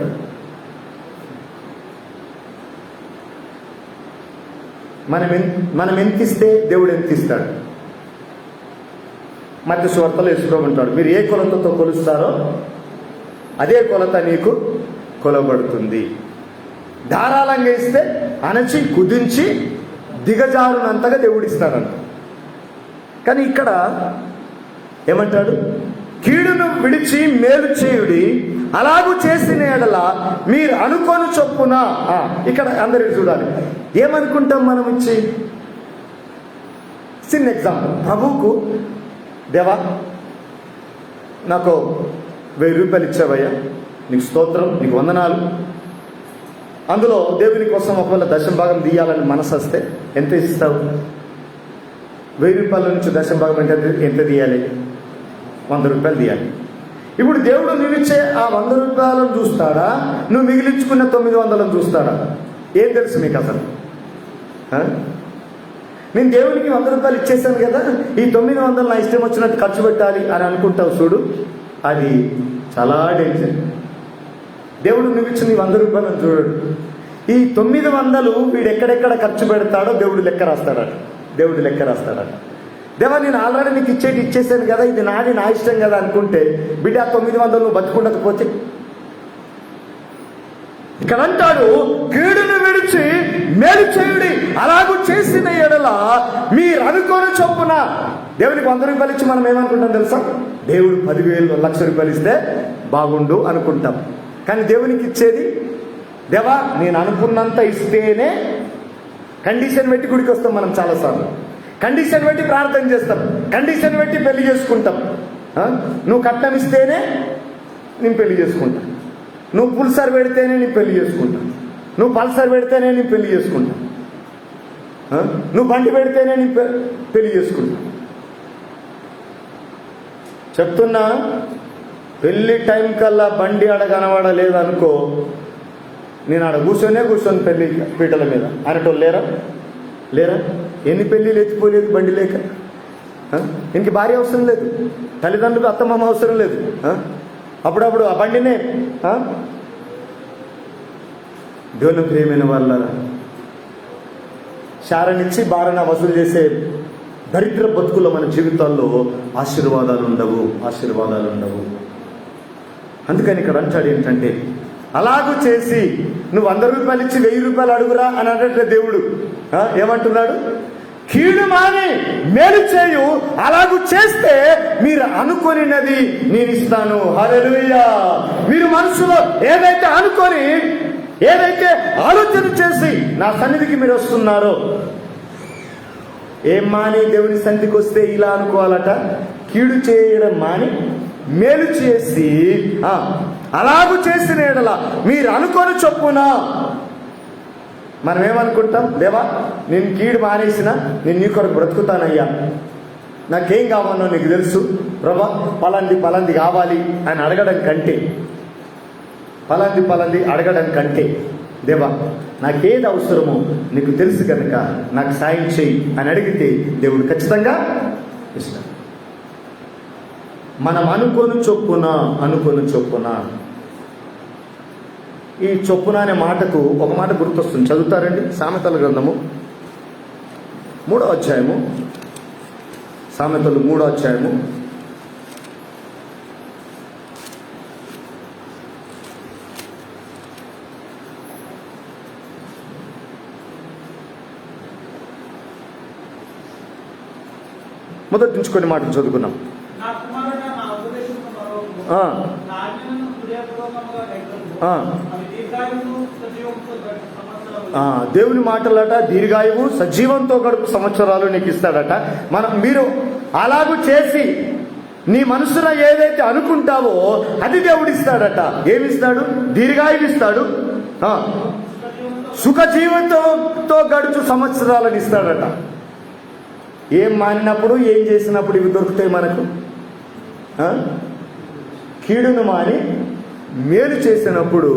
మనం ఎంత ఇస్తే దేవుడు ఎంత ఇస్తాడు? మధ్య సువార్తలో యేసుప్రభువు అంటాడు, మీరు ఏ కొలతతో కొలుస్తారో అదే కొలత నీకు కొలబడుతుంది. ధారాళంగా ఇస్తే అణచి కుదించి దిగజారునంతగా దేవుడు ఇస్తాడంట. కానీ ఇక్కడ ఏమంటాడు? కీడును విడిచి మేలు చేయుడి, అలాగూ చేసిన ఎడల మీరు అనుకొని చొప్పున. ఇక్కడ అందరికి చూడాలి. ఏమనుకుంటాం మనం ఇచ్చి? చిన్న ఎగ్జాంపుల్. ప్రభువుకు, దేవా నాకు 1000 రూపాయలు ఇచ్చావయ్యా, నీకు స్తోత్రం, నీకు వందనాలు. అందులో దేవుని కోసం ఒకవేళ దశంభాగం తీయాలని మనసు వస్తే ఎంత ఇస్తావు? 1000 రూపాయల నుంచి దశంభాగం ఎంత తీయాలి? 100 రూపాయలు తీయాలి. ఇప్పుడు దేవుడు నువ్విచ్చే ఆ 100 రూపాయలను చూస్తాడా, నువ్వు మిగిలించుకున్న 900 చూస్తాడా? ఏం తెలుసు మీకు అసలు? నేను దేవునికి 100 రూపాయలు ఇచ్చేసాను కదా, ఈ 900 నా ఇష్టం వచ్చినట్టు ఖర్చు పెట్టాలి అని అనుకుంటావు చూడు, అది చాలా డేంజర్. దేవుడు నువ్వు ఇచ్చిన 100 రూపాయలను చూడడు. ఈ 900 వీడు ఎక్కడెక్కడ ఖర్చు పెడతాడో దేవుడు లెక్క రాస్తాడట. దేవా నేను ఆల్రెడీ నీకు ఇచ్చేసాను కదా, ఇది నాది, నా ఇష్టం కదా అనుకుంటే బిడ్డ 900 నువ్వు బతుకుండకపోతే. ఇక్కడ అంటాడు, కీడును విడిచి మేలు చేయుడి, అలాగూ చేసిన ఎడల మీరు అనుకోని చొప్పున. దేవునికి 100 రూపాయలు ఇచ్చి మనం ఏమనుకుంటాం తెలుసా? దేవుడు 10,000 1,00,000 రూపాయలు ఇస్తే బాగుండు అనుకుంటాం. కానీ దేవునికి ఇచ్చేది, దేవా నేను అనుకున్నంత ఇస్తేనే. కండిషన్ పెట్టి గుడికి వస్తాం మనం చాలాసార్లు, కండిషన్ పెట్టి ప్రార్థన చేస్తాం, కండిషన్ పెట్టి పెళ్లి చేసుకుంటాం. నువ్వు కట్నం ఇస్తేనే నేను పెళ్లి చేసుకుంటా, నువ్వు పుల్సర్ పెడితేనే నేను పెళ్లి చేసుకుంటా, నువ్వు పల్సర్ పెడితేనే నేను పెళ్లి చేసుకుంటా, నువ్వు బండి పెడితేనే నేను పెళ్లి చేసుకుంటా. చెప్తున్నా, పెళ్లి టైం కల్లా బండి కనబడలేదు అనుకో, నేను ఆడ కూర్చొని పెళ్లి పీటల మీద అనేటోళ్ళు లేరా? ఎన్ని పెళ్ళిళ్ళు ఎత్తిపోలేదు బండి లేక? ఇంక భార్య అవసరం లేదు, తల్లిదండ్రులకు అత్తమామ అవసరం లేదు. అప్పుడప్పుడు ఆ బండినే. దేవుని ప్రియమైన వాళ్ళ శారనిచ్చి బారణ వసూలు చేసే దరిద్ర బతుకుల మన జీవితాల్లో ఆశీర్వాదాలు ఉండవు. అందుకని ఇక్కడ అంటాడు ఏంటంటే, అలాగూ చేసి నువ్వు 100 రూపాయలు ఇచ్చి 1000 రూపాయలు అడుగురా అని అంటే దేవుడు ఏమంటున్నాడు? కీడు మాని మేలు చేయు, అలాగూ చేస్తే మీరు అనుకొనినది నేను ఇస్తాను. హల్లెలూయా. మీరు మనసులో ఏదైతే అనుకొని, ఏదైతే ఆలోచన చేసి నా సన్నిధికి మీరు వస్తున్నారో, ఏం మాని దేవుని సన్నిధికి వస్తే ఇలా అనుకోవాలట, కీడు చేయడం మాని మేలు చేసి అలాగూ చేసిన ఎడల మీరు అనుకొని చొప్పున. మనం ఏమనుకుంటాం? దేవా నేను కీడు మానేసిన, నేను నీ కొరకు బ్రతుకుతానయ్యా, నాకేం కావాలో నీకు తెలుసు ప్రభా, పలాంది కావాలి అని అడగడం కంటే దేవా నాకేది అవసరమో నీకు తెలుసు కనుక నాకు సాయం చేయి అని అడిగితే దేవుడు ఖచ్చితంగా ఇస్తాడు. మనం అనుకొని చొప్పున. ఈ చొప్పున అనే మాటకు ఒక మాట గుర్తొస్తుంది, చదువుతారండి. సామెతల గ్రంథము 3వ అధ్యాయము, సామెతలు 3వ అధ్యాయము 3వ మొదటి నుంచి కొన్ని మాటలు చదువుకున్నాం. దేవుని మాటలట దీర్ఘాయువు సజీవంతో గడుపు సంవత్సరాలు నీకు ఇస్తాడట. మీరు అలాగూ చేసి నీ మనసులో ఏదైతే అనుకుంటావో అది దేవుడు ఇస్తాడట. ఏమిస్తాడు? దీర్ఘాయువు ఇస్తాడు, సుఖ జీవితంతో గడుచు సంవత్సరాలను ఇస్తాడట. ఏం మానినప్పుడు, ఏం చేసినప్పుడు ఇవి దొరుకుతాయి మనకు? కీడును మాని మేలు చేసినప్పుడు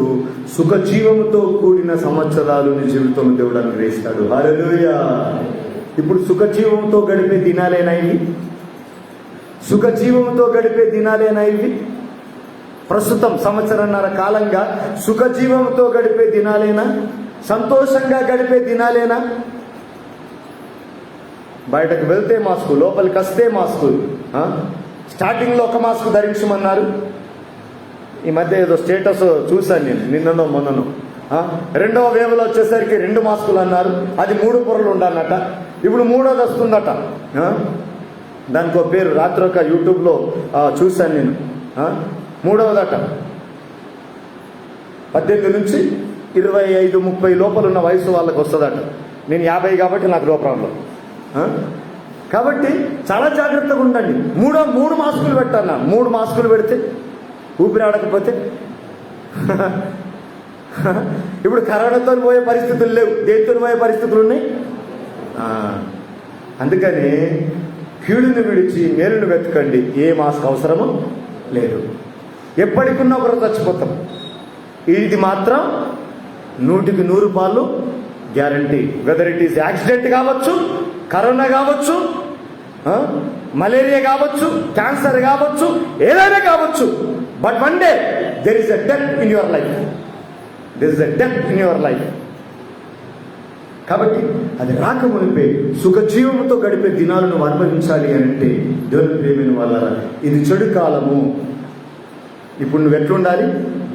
సుఖ జీవముతో కూడిన సంవత్సరాలు నీ జీవితం దేవుడు అనుగ్రహిస్తాడు. హల్లెలూయా. ఇప్పుడు సుఖ జీవంతో గడిపే దినాలేనా ఇవి? సుఖ జీవంతో గడిపే దినాలేనా ఇవి? ప్రస్తుతం సంవత్సరన్నర కాలంగా సుఖ జీవంతో గడిపే దినాలేనా? సంతోషంగా గడిపే దినాలేనా? బయటకు వెళ్తే మాస్కు, లోపలికి వస్తే మాస్కు. స్టార్టింగ్లో ఒక మాస్క్ ధరించమన్నారు. ఈ మధ్య ఏదో స్టేటస్ చూశాను నేను, నిన్ననో మొన్ననో. రెండవ వేవ్లో వచ్చేసరికి 2 మాస్కులు అన్నారు. అది 3 పొరలు ఉండాలన్నట. ఇప్పుడు 3వది వస్తుందట. దానికి ఒక పేరు రాత్రి ఒక యూట్యూబ్లో చూశాను నేను. 3వదట. 18 నుంచి 25-30 లోపల ఉన్న వయసు వాళ్ళకి వస్తుందట. నేను 50 కాబట్టి నాకు నో ప్రాబ్లం. కాబట్టి చాలా జాగ్రత్తగా ఉండండి. 3 మాస్కులు పెట్టాను. 3 మాస్కులు పెడితే ఊపిరి ఆడకపోతే ఇప్పుడు కరోనాతో పోయే పరిస్థితులు లేవు, దేనితో పోయే పరిస్థితులు ఉన్నాయి. అందుకని కీడుని విడిచి మేలును వెతకండి. ఏ మాస్క్ అవసరము లేదు. ఎప్పటికున్నా ఒకరు చచ్చిపోతాం. ఇది మాత్రం 100కి 100 guarantee. Whether it is accident కావచ్చు, కరోనా కావచ్చు, మలేరియా కావచ్చు, క్యాన్సర్ కావచ్చు, ఏదైనా కావచ్చు. But one day there is a death in your life. There is a death in your life. కాబట్టి అది రాకమునిపే సుఖ జీవముతో గడిపే దినాలను అనుభవించాలి అని అంటే దేవుని ప్రేమైన వాళ్ళ ఇది చెడు కాలము. ఇప్పుడు నువ్వు ఎట్లుండాలి?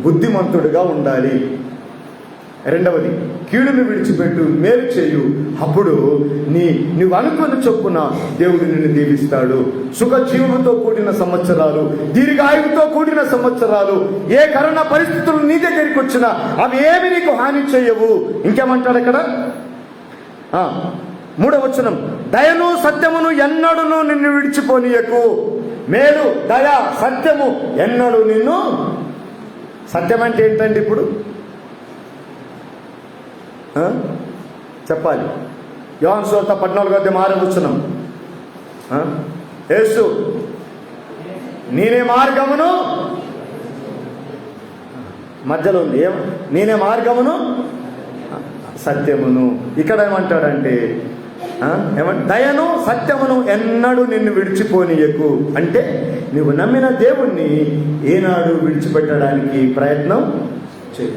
బుద్ధిమంతుడుగా ఉండాలి. రెండవది, కీడును విడిచిపెట్టు, మేలు చేయు. అప్పుడు నువ్వు అనుకున్న చొప్పున దేవుడు నిన్ను దీవిస్తాడు. సుఖ జీవముతో కూడిన సంవత్సరాలు, దీర్ఘాయువుతో కూడిన సంవత్సరాలు. ఏ కరోనా పరిస్థితులు నీ దగ్గరికి వచ్చినా అవి ఏమి నీకు హాని చేయవు. ఇంకేమంటాడు అక్కడ? 3వ వచనం, దయను సత్యమును ఎన్నడును నిన్ను విడిచిపోనీయకు. మేలు, దయ, సత్యము ఎన్నడు నిన్ను. సత్యం అంటే ఏంటండి? ఇప్పుడు చెప్పాలి. యోహాను సువార్త 14:6 వచనం, యేసు నేనే మార్గమును, మధ్యలో ఉంది నేనే మార్గమును సత్యమును. ఇక్కడ ఏమంటాడంటే దయను సత్యమును ఎన్నడూ నిన్ను విడిచిపోనీయకు. అంటే నువ్వు నమ్మిన దేవుణ్ణి ఏనాడు విడిచిపెట్టడానికి ప్రయత్నం చేయ.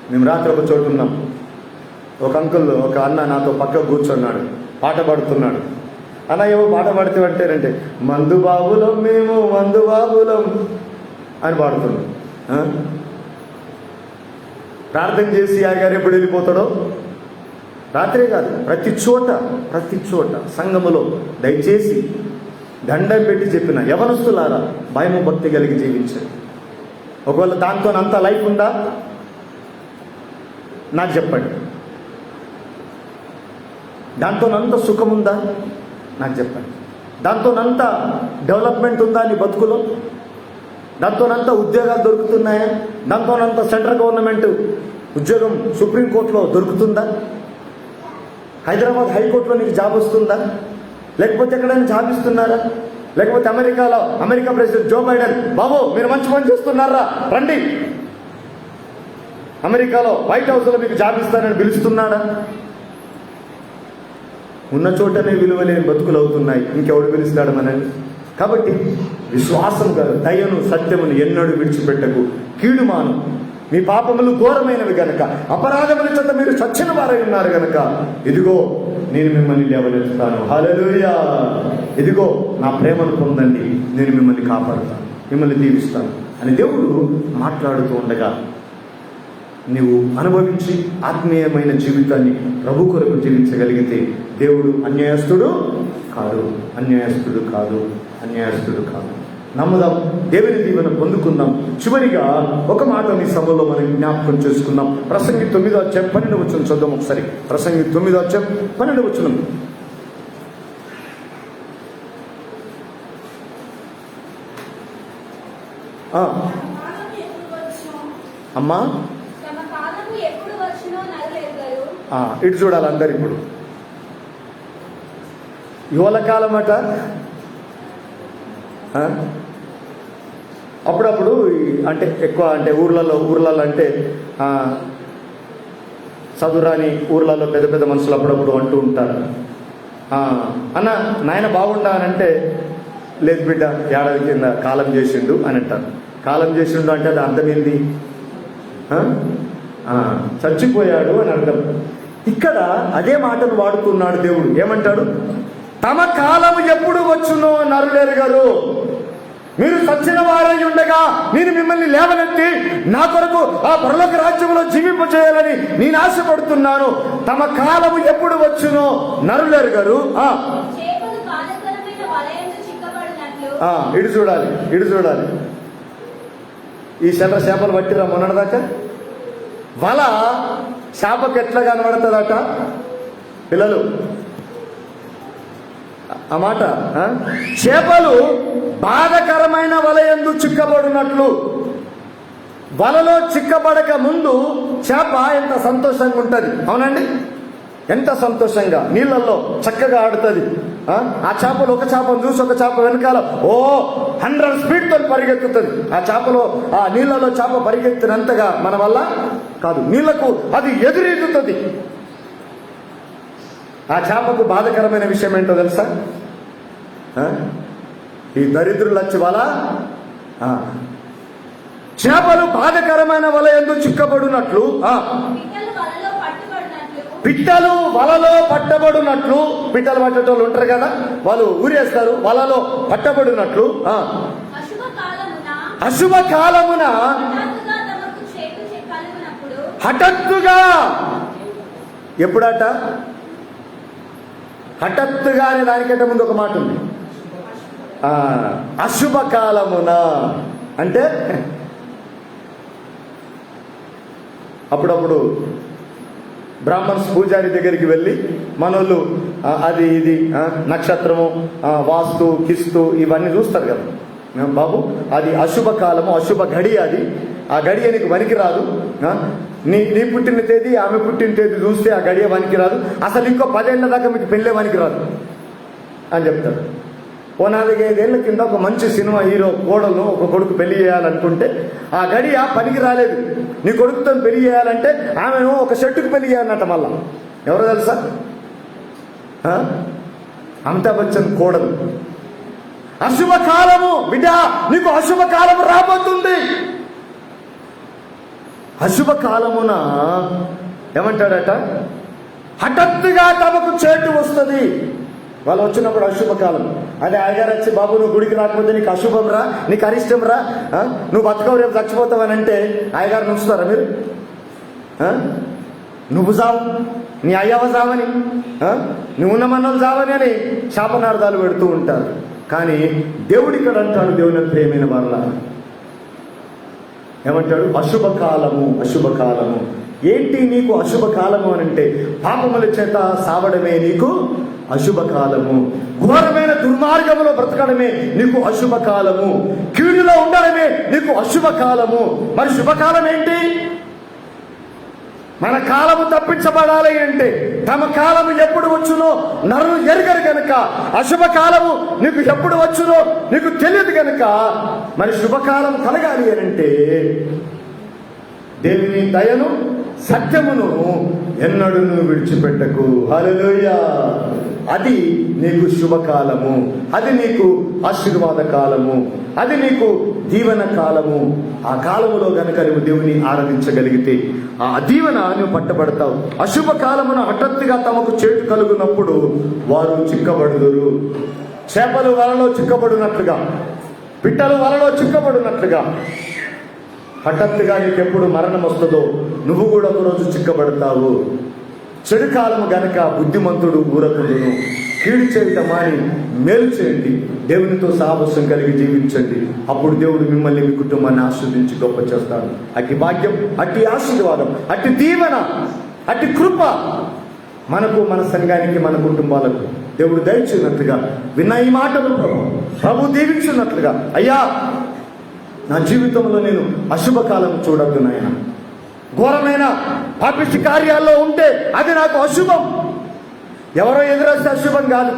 మేము రాత్రి ఒక చోటు ఉన్నాం. ఒక అంకుల్, ఒక అన్న నాతో పక్క కూర్చున్నాడు, పాట పాడుతున్నాడు. అన్న ఏమో పాట పాడితే అంటేనంటే మందు బాబులం మేము, మందు బాబులం అని పాడుతున్నాం. ప్రార్థన చేసి ఆగారు. ఎప్పుడు వెళ్ళిపోతాడో రాత్రే కాదు, ప్రతి చోట సంఘములో దయచేసి దండం పెట్టి చెప్పిన యవనస్తులారా భయము భక్తి కలిగి జీవించండి. ఒకవేళ దాంతో అంత లైఫ్ ఉందా నాకు చెప్పండి. దాంతోనంత సుఖం ఉందా నాకు చెప్పండి. దాంతోనంత డెవలప్మెంట్ ఉందా నీ బతుకులో? దాంతోనంత ఉద్యోగాలు దొరుకుతున్నాయా? దాంతోనంత సెంట్రల్ గవర్నమెంట్ ఉద్యోగం సుప్రీంకోర్టులో దొరుకుతుందా? హైదరాబాద్ హైకోర్టులో నీకు జాబ్ వస్తుందా? లేకపోతే ఎక్కడైనా జాబ్ ఇస్తున్నారా? లేకపోతే అమెరికా ప్రెసిడెంట్ జో బైడెన్, బాబు మీరు మంచి పని చేస్తున్నారా, రండి అమెరికాలో వైట్ హౌస్లో మీకు జాబ్ ఇస్తానని పిలుస్తున్నాడా? ఉన్న చోటనే విలువలేని బతుకులు అవుతున్నాయి. ఇంకెవడు పిలుస్తాడు మనల్ని? కాబట్టి విశ్వాసం గారు దయను సత్యమును ఎన్నడూ విడిచిపెట్టకు. కీడు మాను. మీ పాపములు ఘోరమైనవి గనక, అపరాధముల చేత మీరు చచ్చిన వారై ఉన్నారు గనక, ఇదిగో నేను మిమ్మల్ని లేవనెత్తుతాను. హల్లెలూయా. ఇదిగో నా ప్రేమను పొందండి, నేను మిమ్మల్ని కాపాడుతాను, మిమ్మల్ని దీవిస్తాను అని దేవుడు మాట్లాడుతూ ఉండగా నువ్వు అనుభవించి ఆత్మీయమైన జీవితాన్ని ప్రభు కొరకు జీవించగలిగితే దేవుడు అన్యాయస్తుడు కాదు, అన్యాయస్తుడు కాదు, అన్యాయస్తుడు కాదు. నమ్ముదాం, దేవుని దీవెన పొందుకుందాం. చివరిగా ఒక మాట ఈ సభలో మనం జ్ఞాపకం చేసుకుందాం. ప్రసంగి 9వ అధ్యాయం 12వ వచనం చూద్దాం ఒకసారి. ప్రసంగి 9వ అధ్యాయం 12వ వచనం. అమ్మా ఇటు చూడాలి అందరు. ఇప్పుడు యువల కాలం అట. అప్పుడప్పుడు అంటే ఎక్కువ అంటే ఊర్లలో అంటే చదువురాని ఊర్లలో పెద్ద పెద్ద మనుషులు అప్పుడప్పుడు అంటూ ఉంటారు, అన్న నాయన బాగుండా అని అంటే, లేదు బిడ్డ ఏడాది కింద కాలం చేసిండు అని అంటారు. కాలం చేసిండు అంటే అది అర్థం ఏంది? చచ్చిపోయాడు అని అర్థం. ఇక్కడ అదే మాటను వాడుతున్నాడు దేవుడు. ఏమంటాడు? తమ కాలము ఎప్పుడు వచ్చునో నరులెరుగరు. మీరు చచ్చిన వారై ఉండగా నేను మిమ్మల్ని లేవనెత్తి నా కొరకు ఆ పరలోక రాజ్యంలో జీవింపచేయాలని నేను ఆశపడుతున్నాను. తమ కాలము ఎప్పుడు వచ్చునో నరులెరుగరు. ఇటు చూడాలి, ఇటు చూడాలి. ఈ చేపలు పట్టిరా మొన్నటిదాకా. వల చేపకు ఎట్లా కనబడుతుందట పిల్లలు? ఆ మాట, చేపలు బాధకరమైన వలయందు చిక్కబడినట్లు. వలలో చిక్కబడక ముందు చేప ఎంత సంతోషంగా ఉంటుంది, అవునండి? ఎంత సంతోషంగా నీళ్ళల్లో చక్కగా ఆడుతుంది. ఆ చేపలు ఒక చేపను చూసి ఒక చేప వెనకాల 100 స్పీడ్తో పరిగెత్తుతుంది. ఆ చేపలో ఆ నీళ్ళలో చేప పరిగెత్తినంతగా మన వల్ల కాదు, నీళ్లకు అది ఎదురెదుతుంది. ఆ చేపకు బాధకరమైన విషయం ఏంటో తెలుసా? ఈ దరిద్రులు వచ్చి వల, చేపలు బాధకరమైన వల యందు చిక్కబడినట్లు, పిట్టలు వలలో పట్టబడినట్లు. పిట్టలు పట్టేటోళ్ళు ఉంటారు కదా, వాళ్ళు ఊరేస్తారు. వలలో పట్టబడినట్లు అశుభ కాలమున హఠాత్తుగా. ఎప్పుడట? హఠాత్తుగా అనే దానికంటే ముందు ఒక మాట ఉంది. అశుభ కాలమున అంటే అప్పుడప్పుడు బ్రాహ్మణ్స్ పూజారి దగ్గరికి వెళ్ళి మనోళ్ళు అది ఇది నక్షత్రము, వాస్తు, కిస్తు ఇవన్నీ చూస్తారు కదా బాబు. అది అశుభ కాలము, అశుభ గడి. అది ఆ గడియ నీకు వనికి రాదు. నీ పుట్టిన తేదీ ఆమె పుట్టిన తేదీ చూస్తే ఆ గడియ వనికి రాదు. అసలు ఇంకో 10 ఏళ్ల దాకా మీకు పెళ్ళే వనికి రాదు అని చెప్తారు. 4-5 ఏళ్ల కింద ఒక మంచి సినిమా హీరో కోడలను ఒక కొడుకు పెళ్లి చేయాలనుకుంటే ఆ గడియ పనికి రాలేదు. నీ కొడుకుతో పెళ్లి చేయాలంటే ఆమెను ఒక షెట్టుకు పెళ్లి చేయాలన్నట్ట. మళ్ళా ఎవరో తెలుసా? అమితాబ్ బచ్చన్ కోడలు. అశుభకాలము బిడ్డ, నీకు అశుభకాలము రాబోతుంది. అశుభకాలమున ఏమంటాడట? హఠాత్తుగా తమకు చేటు వస్తుంది. వాళ్ళు వచ్చినప్పుడు అశుభకాలం. అదే ఆయగారు వచ్చి, బాబు నువ్వు గుడికి రాకపోతే నీకు అశుభం రా, నీకు అరిష్టం రా, నువ్వు బతకవు, రేపు చచ్చిపోతావని అంటే ఆయగారు నుంచుతారా మీరు? నువ్వు చావు, నీ అయ్యవ చావని, నువ్వు ఉన్నమన్నలు చావని అని శాపనార్థాలు పెడుతూ ఉంటారు. కానీ దేవుడు ఇక్కడ అంటాడు, దేవుని ప్రేమైన వాళ్ళ ఏమంటాడు? అశుభకాలము, అశుభకాలము. ఏంటి నీకు అశుభకాలము అని అంటే, పాపముల చేత సావడమే నీకు అశుభకాలము. ఘోరమైన దుర్మార్గములో బ్రతకడమే నీకు అశుభకాలము. కీడులో ఉండడమే నీకు అశుభకాలము. మరి శుభకాలం ఏంటి? మన కాలము తప్పించబడాలి అంటే తమ కాలము ఎప్పుడు వచ్చునో నరులు ఎరుగరు కనుక, అశుభకాలము నీకు ఎప్పుడు వచ్చునో నీకు తెలియదు కనుక, మరి శుభకాలం కలగాలి అని అంటే దేవుని దయను సత్యమును ఎన్నడూ విడిచిపెట్టకు. హల్లెలూయా. అది నీకు శుభకాలము, అది నీకు ఆశీర్వాద కాలము, అది నీకు దీవెన కాలము. ఆ కాలములో గనక నువ్వు దేవుని ఆరాధించగలిగితే ఆ దీవెన నువ్వు పట్టబడతావు. అశుభ కాలమున హఠాత్తుగా తమకు చేటు కలుగునప్పుడు వారు చిక్కబడుదురు. చేపలు వలలో చిక్కబడినట్లుగా, పిట్టలు వలలో చిక్కబడినట్లుగా హఠాత్తుగా నీకెప్పుడు మరణం వస్తుందో నువ్వు కూడా ఒకరోజు చిక్కబడతావు. చెడు కాలము గనక బుద్ధిమంతుడు ఊరకుండును. కీడు చేయటం మాని మేలు చేయండి, దేవునితో సాహసం కలిగి జీవించండి. అప్పుడు దేవుడు మిమ్మల్ని, మీ కుటుంబాన్ని ఆశీర్వదించి గొప్ప చేస్తాడు. అట్టి భాగ్యం, అట్టి ఆశీర్వాదం, అట్టి దీవెన, అట్టి కృప మనకు, మన సంఘానికి, మన కుటుంబాలకు దేవుడు దయచేసినట్లుగా విన్న ఈ మాటలు ప్రభు దీవించినట్లుగా, అయ్యా నా జీవితంలో నేను అశుభకాలం చూడద్దు నాయన. ఘోరమైన పాపిష్టి కార్యాల్లో ఉంటే అది నాకు అశుభం. ఎవరో ఎదురొస్తే అశుభం కాదు.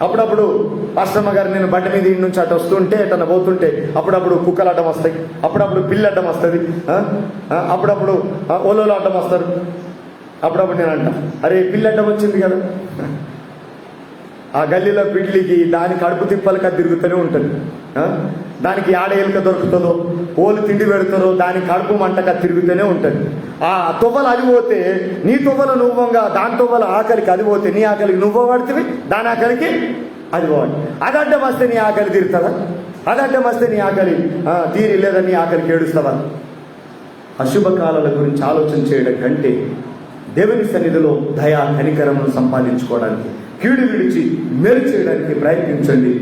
అప్పుడప్పుడు పాస్టమ్మ గారు నేను బండి మీద ఇంటి నుంచి అటు వస్తుంటే, ఎటన్నా పోతుంటే అప్పుడప్పుడు కుక్కలు అడ్డం వస్తాయి, అప్పుడప్పుడు పిల్లి అడ్డం వస్తుంది, అప్పుడప్పుడు ఓలోలు అడ్డం వస్తారు. అప్పుడప్పుడు నేను అంట, అరే పిల్లి అడ్డం వచ్చింది కదా, ఆ గల్లీలో పిల్లికి దాని కడుపు తిప్పలక తిరుగుతూనే ఉంటుంది. దానికి ఆడ ఎలుక దొరుకుతుందో, ఓలు తిండి పెడతారో దాని కడుపు మంటక తిరుగుతూనే ఉంటుంది. ఆ తువ్వలు అది పోతే నీ తువ్వలు నువ్వంగా, దాని తువ్వల ఆకలికి అది పోతే నీ ఆకలికి నువ్వు పడుతుంది, దాని ఆకలికి అది పోవాలి. అది అడ్డం వస్తే నీ ఆకలి తీరుతుందా? అది అడ్డం వస్తే నీ ఆకలి తీరి లేదా నీ ఆకలికి ఏడుస్తావా? అశుభకాలాల గురించి ఆలోచన చేయడం కంటే దేవుని సన్నిధిలో దయా కనికరమును సంపాదించుకోవడానికి, కీడు విడిచి మేలు చేయడానికి ప్రయత్నించండి.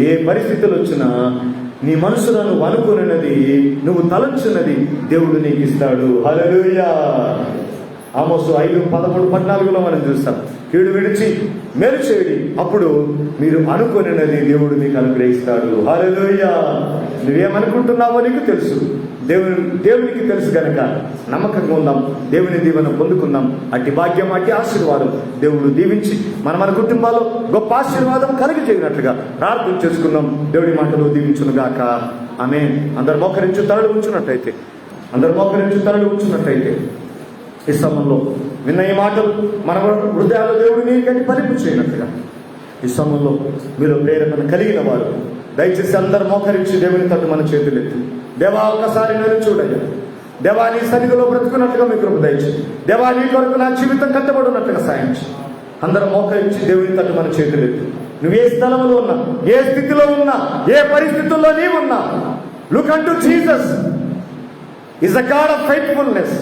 ఏ పరిస్థితులు వచ్చినా నీ మనసులో నువ్వు అనుకున్నది, నువ్వు తలంచున్నది దేవుడు నీకు ఇస్తాడు. హల్లెలూయా. ఆమోసు 5:13-14 మనం చూస్తాం, కీడు విడిచి మేలు చేయండి, అప్పుడు మీరు అనుకున్నది దేవుడు మీకు అనుగ్రహిస్తాడు. హల్లెలూయా. నువ్వేమనుకుంటున్నావో నీకు తెలుసు, దేవునికి తెలుసు కనుక నమ్మకంగా ఉందాం, దేవుని దీవెన పొందుకుందాం. అట్టి భాగ్యం, అట్టి ఆశీర్వాదం దేవుడు దీవించి మన కుటుంబాల్లో గొప్ప ఆశీర్వాదం కలిగి చేయనట్లుగా ప్రార్థన చేసుకుందాం. దేవుడి మాటలు దీవించునుగాక. ఆమేన్. అందరు మోకరించి తరలి ఉంచున్నట్టయితే ఈ సమయంలో విన్న ఈ మాటలు మన హృదయాల్లో దేవుడు నీకంటే ఫలింపు చేయనట్లుగా ఈ సమయంలో మీరు ప్రేరేపణ కలిగిన వారు దయచేసి అందరు మోకరించి దేవుని తట్టు మన చేతులెత్తి, దేవా ఒకసారి నేను చూడయ్యా, దేవా నీ సన్నిధిలో బ్రతుకున్నట్లుగా మీ కృప దయచేసి, దేవా నీ కొరకు నా జీవితం కట్టబడినట్లుగా సాయించి అందరూ మోకరించి దేవుని తట్టు మన చేతులెత్తి, నువ్వు ఏ స్థలంలో ఉన్నా, ఏ స్థితిలో ఉన్నా, ఏ పరిస్థితుల్లో నీవున్నా, look unto Jesus. Is a God of faithfulness,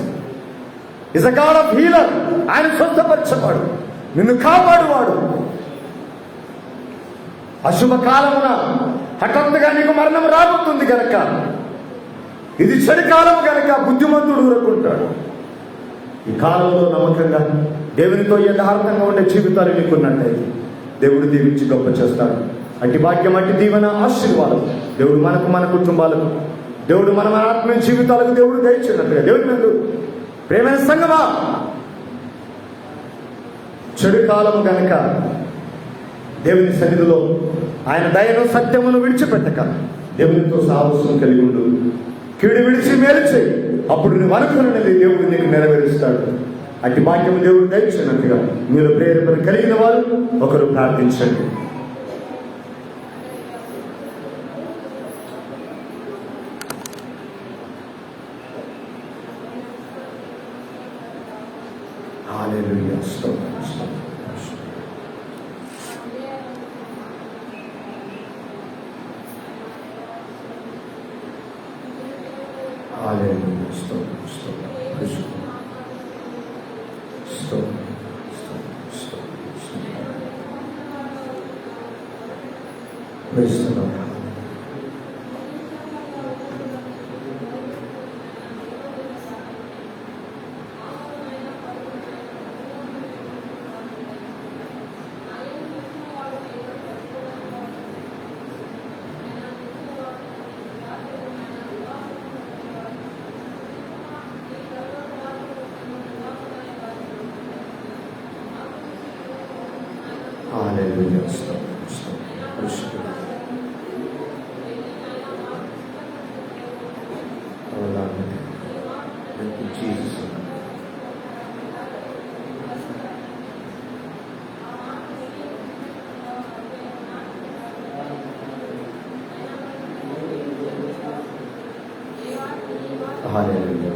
is a God of healer. ఆయన స్వస్థపరిచేవాడు, నిన్ను కాపాడువాడు. అశుభ కాలమున హఠాత్తుగా నీకు మరణం రాబోతుంది కనుక, ఇది చెడు కాలం కనుక బుద్ధిమంతుడు ఊరుకుంటాడు. ఈ కాలంలో నమ్మకంగా దేవునితో యథార్థంగా ఉండే జీవితాలు నీకున్నట్టయితే దేవుడు దీవించి గొప్ప చేస్తాడు. అట్టి భాగ్యం, అట్టి దీవెన, ఆశీర్వాదం దేవుడు మనకు, మన కుటుంబాలకు, దేవుడు మన ఆత్మీయ జీవితాలకు దేవుడు దయచేసినట్టుగా దేవుడి మీద ప్రేమైన సంగమా, చెడు కాలము గనక దేవుని సన్నిధిలో ఆయన దయను, సత్యమును విడిచిపెట్టక దేవునితో సాహసం కలిగి ఉండు. కీడు విడిచి మేలు చేయి, అప్పుడు నువ్వు అనుకున్నది దేవుడు నీకు నెరవేరుస్తాడు. అట్టి భాగ్యము దేవుడు దయచేసినట్టుగా మీరు ప్రేరేపణ కలిగిన వారు ఒకరు ప్రార్థించండి. హల్లెలూయా. స్తోత్రం, స్తోత్రం. హల్లెలూయా. స్తోత్రం, స్తోత్రం. స్తోత్రం, స్తోత్రం, స్తోత్రం. Praise the Lord. Hallelujah. Stop. Oh Lord, thank you, Jesus. Hallelujah.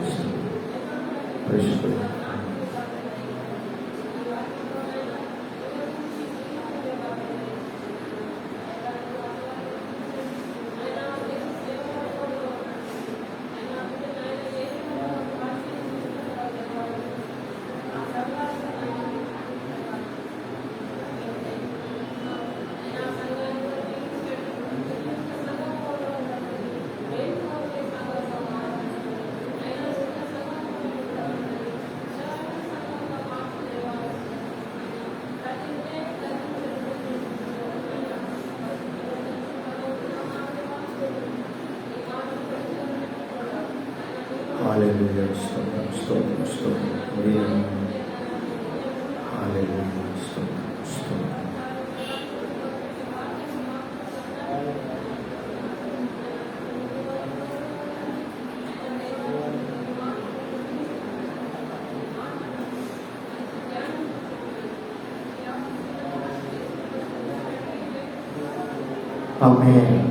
Praise God. హల్లెలూయా. స్తోత్రం, స్తోత్రం, స్తోత్రం. హల్లెలూయా. స్తోత్రం, స్తోత్రం. ఆమేన్.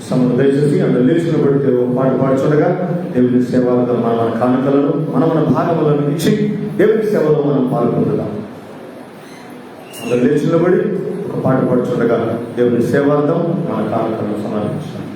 సమయం దయచేసి అందులో లేచిన బట్టి పాటు పాడుచుండగా దేవుని సేవలో మన కానుకలను మన భాగములను ఇచ్చి దేవుని సేవలో మనం పాల్గొంటున్నాం. అందులో లేచిన బడి ఒక పాట పాడుచుండగా దేవుని సేవార్థం మన కానుకలను సమర్పించాం.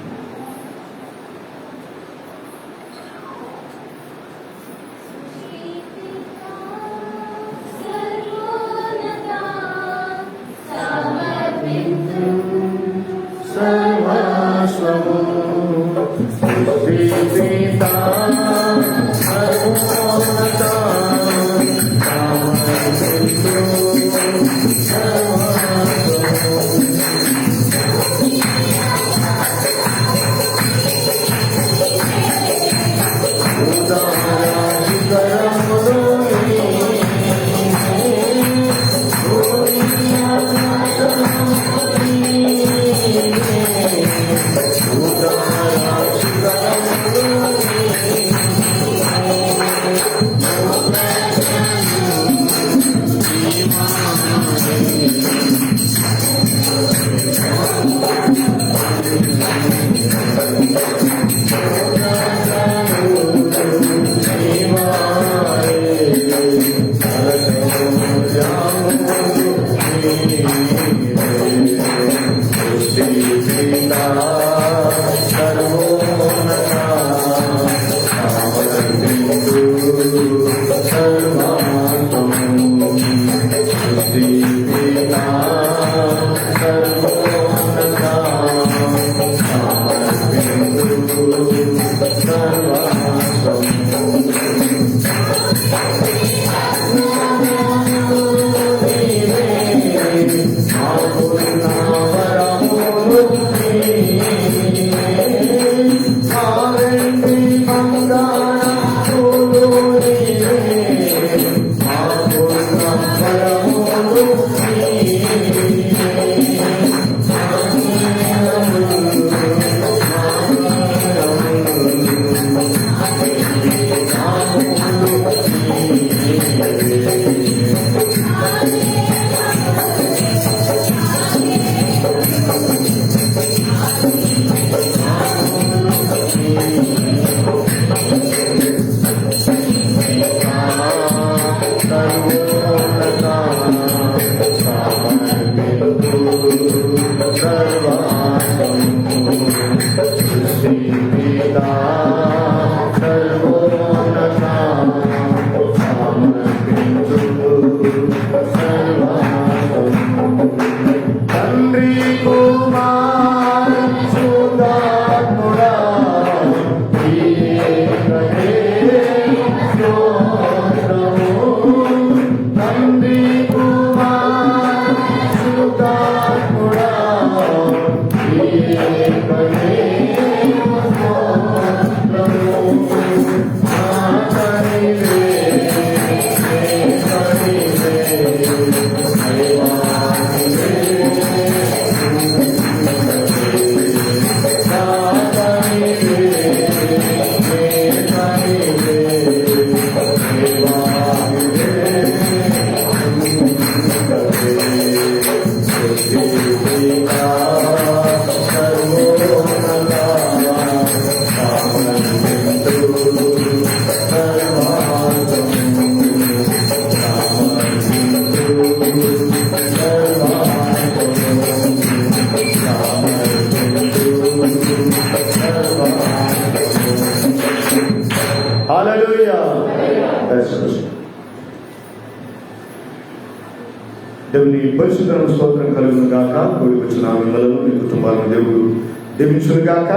దేవుని పరిశుద్ధ స్తోత్రం కలుగును గాక. కూడి వచ్చిన మిమ్మలను మీ కుటుంబాలను దేవుడు దీవించును గాక.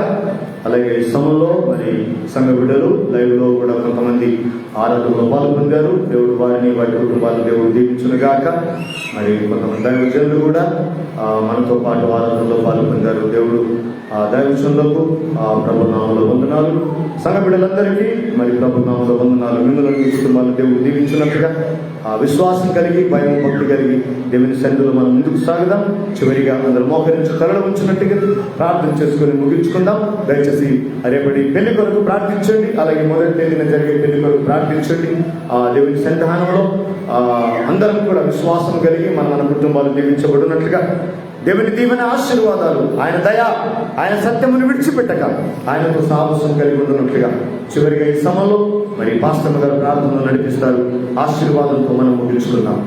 అలాగే ఈ సమయంలో మరి సంఘ బిడ్డలు లైవ్ లో కూడా కొంతమంది ఆరాధనలో పాల్గొందారు. దేవుడు వారిని వారి కుటుంబాలు దేవుడు దీవించునుగాక. మరి కొంతమంది దైవజనులు కూడా మనతో పాటు ఆరాధనలో పాల్గొందారు. దేవుడు దైవజనులకు ప్రభునామంలో వందనాలు. సంఘ బిడ్డలందరికీ మరి ప్రభునామంలో వందనాలు. మిమ్మల్ని మీ కుటుంబాలను దేవుడు దీవించినట్టుగా విశ్వాసం కలిగి భయం భక్తి కలిగి దేవుని సన్నిధిలో మనం ముందుకు సాగుదాం. చివరిగా అందరూ మోకరించి తలలో ఉంచినట్టుగా ప్రార్థన చేసుకుని ముగించుకుందాం. దయచేసి రేపటి పెళ్లి కొరకు ప్రార్థించండి. అలాగే మొదటి తేదీన జరిగే పెళ్లి కొరకు ప్రార్థించండి. దేవుని సన్నిధానంలో అందరం కూడా విశ్వాసం కలిగి మన కుటుంబాలు దీవించబడినట్లుగా దేవుని దీవెన ఆశీర్వాదాలు, ఆయన దయ, ఆయన సత్యమును విడిచిపెట్టక ఆయనతో సాహసం కలిగి ఉన్నట్లుగా చివరిగా ఈ సమయంలో మరి పాస్టర్ గారు ప్రార్థనలు నడిపిస్తారు. ఆశీర్వాదంతో మనం ముగించుకుందాం.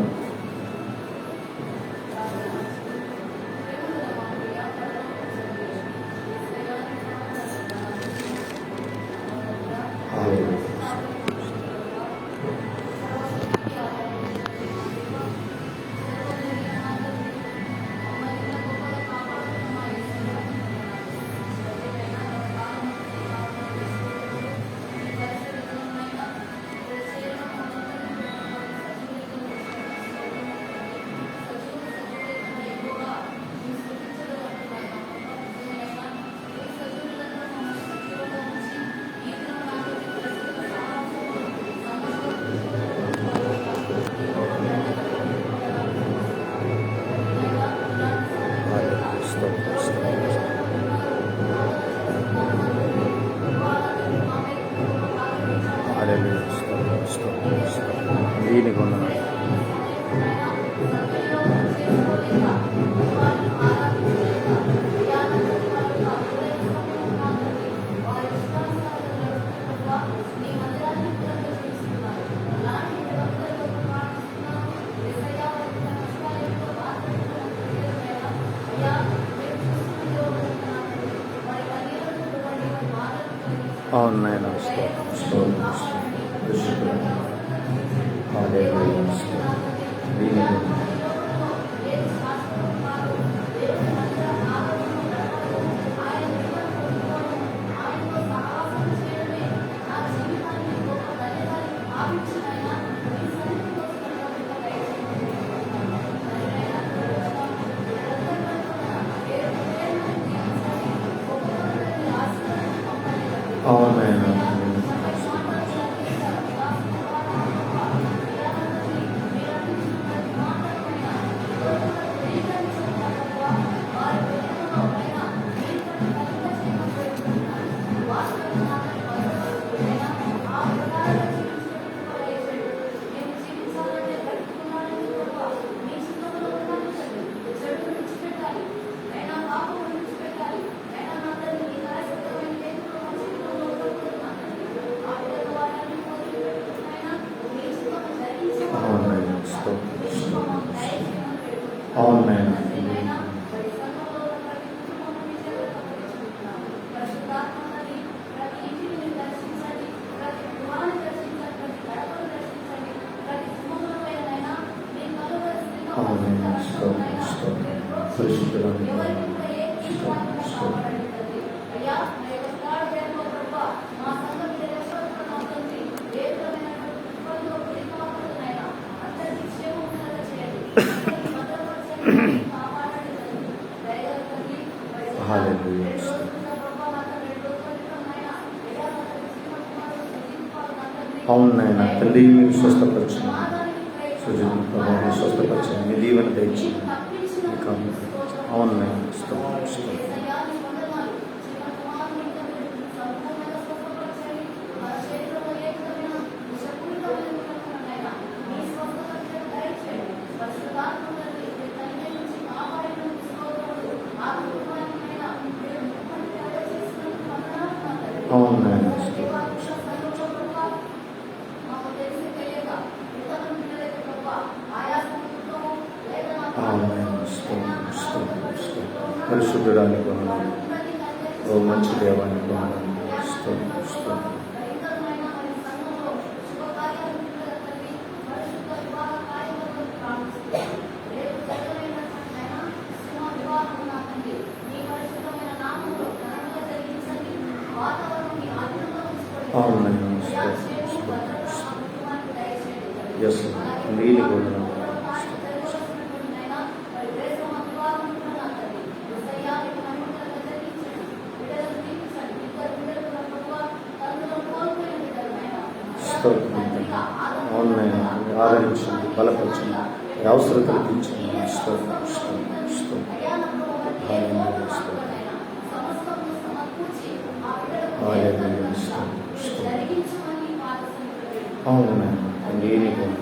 Online అవును నాయన తండ్రి, మీరు స్వస్థపరచండి. సుజన్ ప్రభావం స్వస్థపరచండి. మీ దీవెన తెచ్చింది. అవును నాయన అవును నాయన పరిశుద్ధుడానికి వందనాలు. ఓ మంచి దేవానికి వందనాలు. అవును. ఎస్ నీళ్ళు కూడా అవునాయన ఆదరించండి, బలపరచండి, అవసరతలు తీర్చండి. అవును నీళ్ళు కూడా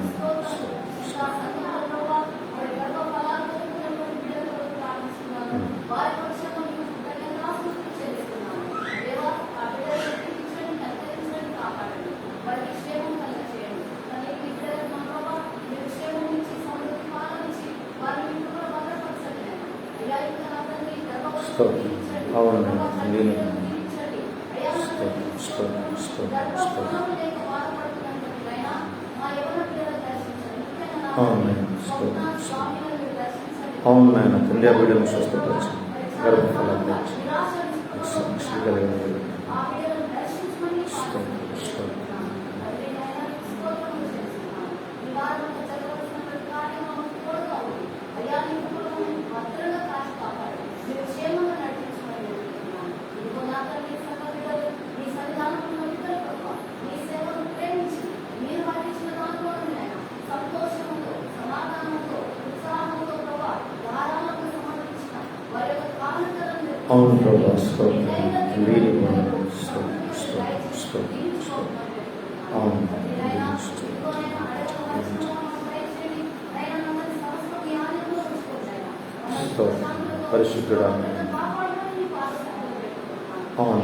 అవును నీళ్ళు అవును నాయన తండ్రి బిడ్డను స్వస్థపరచు, గర్భఫలం తెచ్చి అవును ప్రభా అవును పరిశుద్ధుడా అవును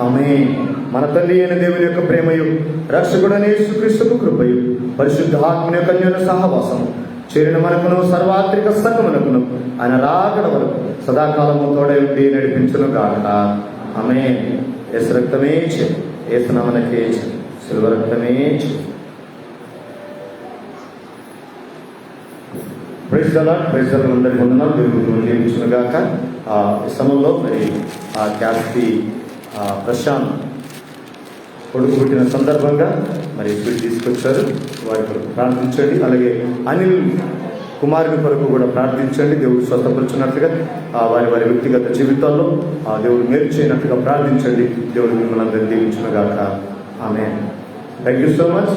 ఆమేన్. మన తండ్రి అయిన దేవుని యొక్క ప్రేమయు, రక్షకుడైన యేసుక్రీస్తు కృపయు, పరిశుద్ధాత్మని యొక్క అన్యోన్య సహవాసము చేరిన మనకును సర్వాత్రిక సంగమునకును ఆయన రాకడ వరకు సదాకాలము తోడై ఉండి నడిపించును గాక. ఆమేన్. యేసు రక్తమే చే, యేసు నామమునకే సిలువ రక్తమే చే. Praise the Lord. Praise the Lord. అందరికీ వందనాలు. దేవుడు దీవించును గాక. ఈ సమయంలో మరి క్యాస్తి ప్రశాంత్ కొడుకు పుట్టిన సందర్భంగా మరి స్వీట్ తీసుకొచ్చారు. వారి కొరకు ప్రార్థించండి. అలాగే అనిల్ కుమారుని కొరకు కూడా ప్రార్థించండి. దేవుడు స్వస్థపరుచున్నట్లుగా వారి వారి వ్యక్తిగత జీవితాల్లో దేవుడు మేలు చేయనట్టుగా ప్రార్థించండి. దేవుడు మిమ్మల్ని అందరినీ దీవించును గాక. Amen. Thank you so much.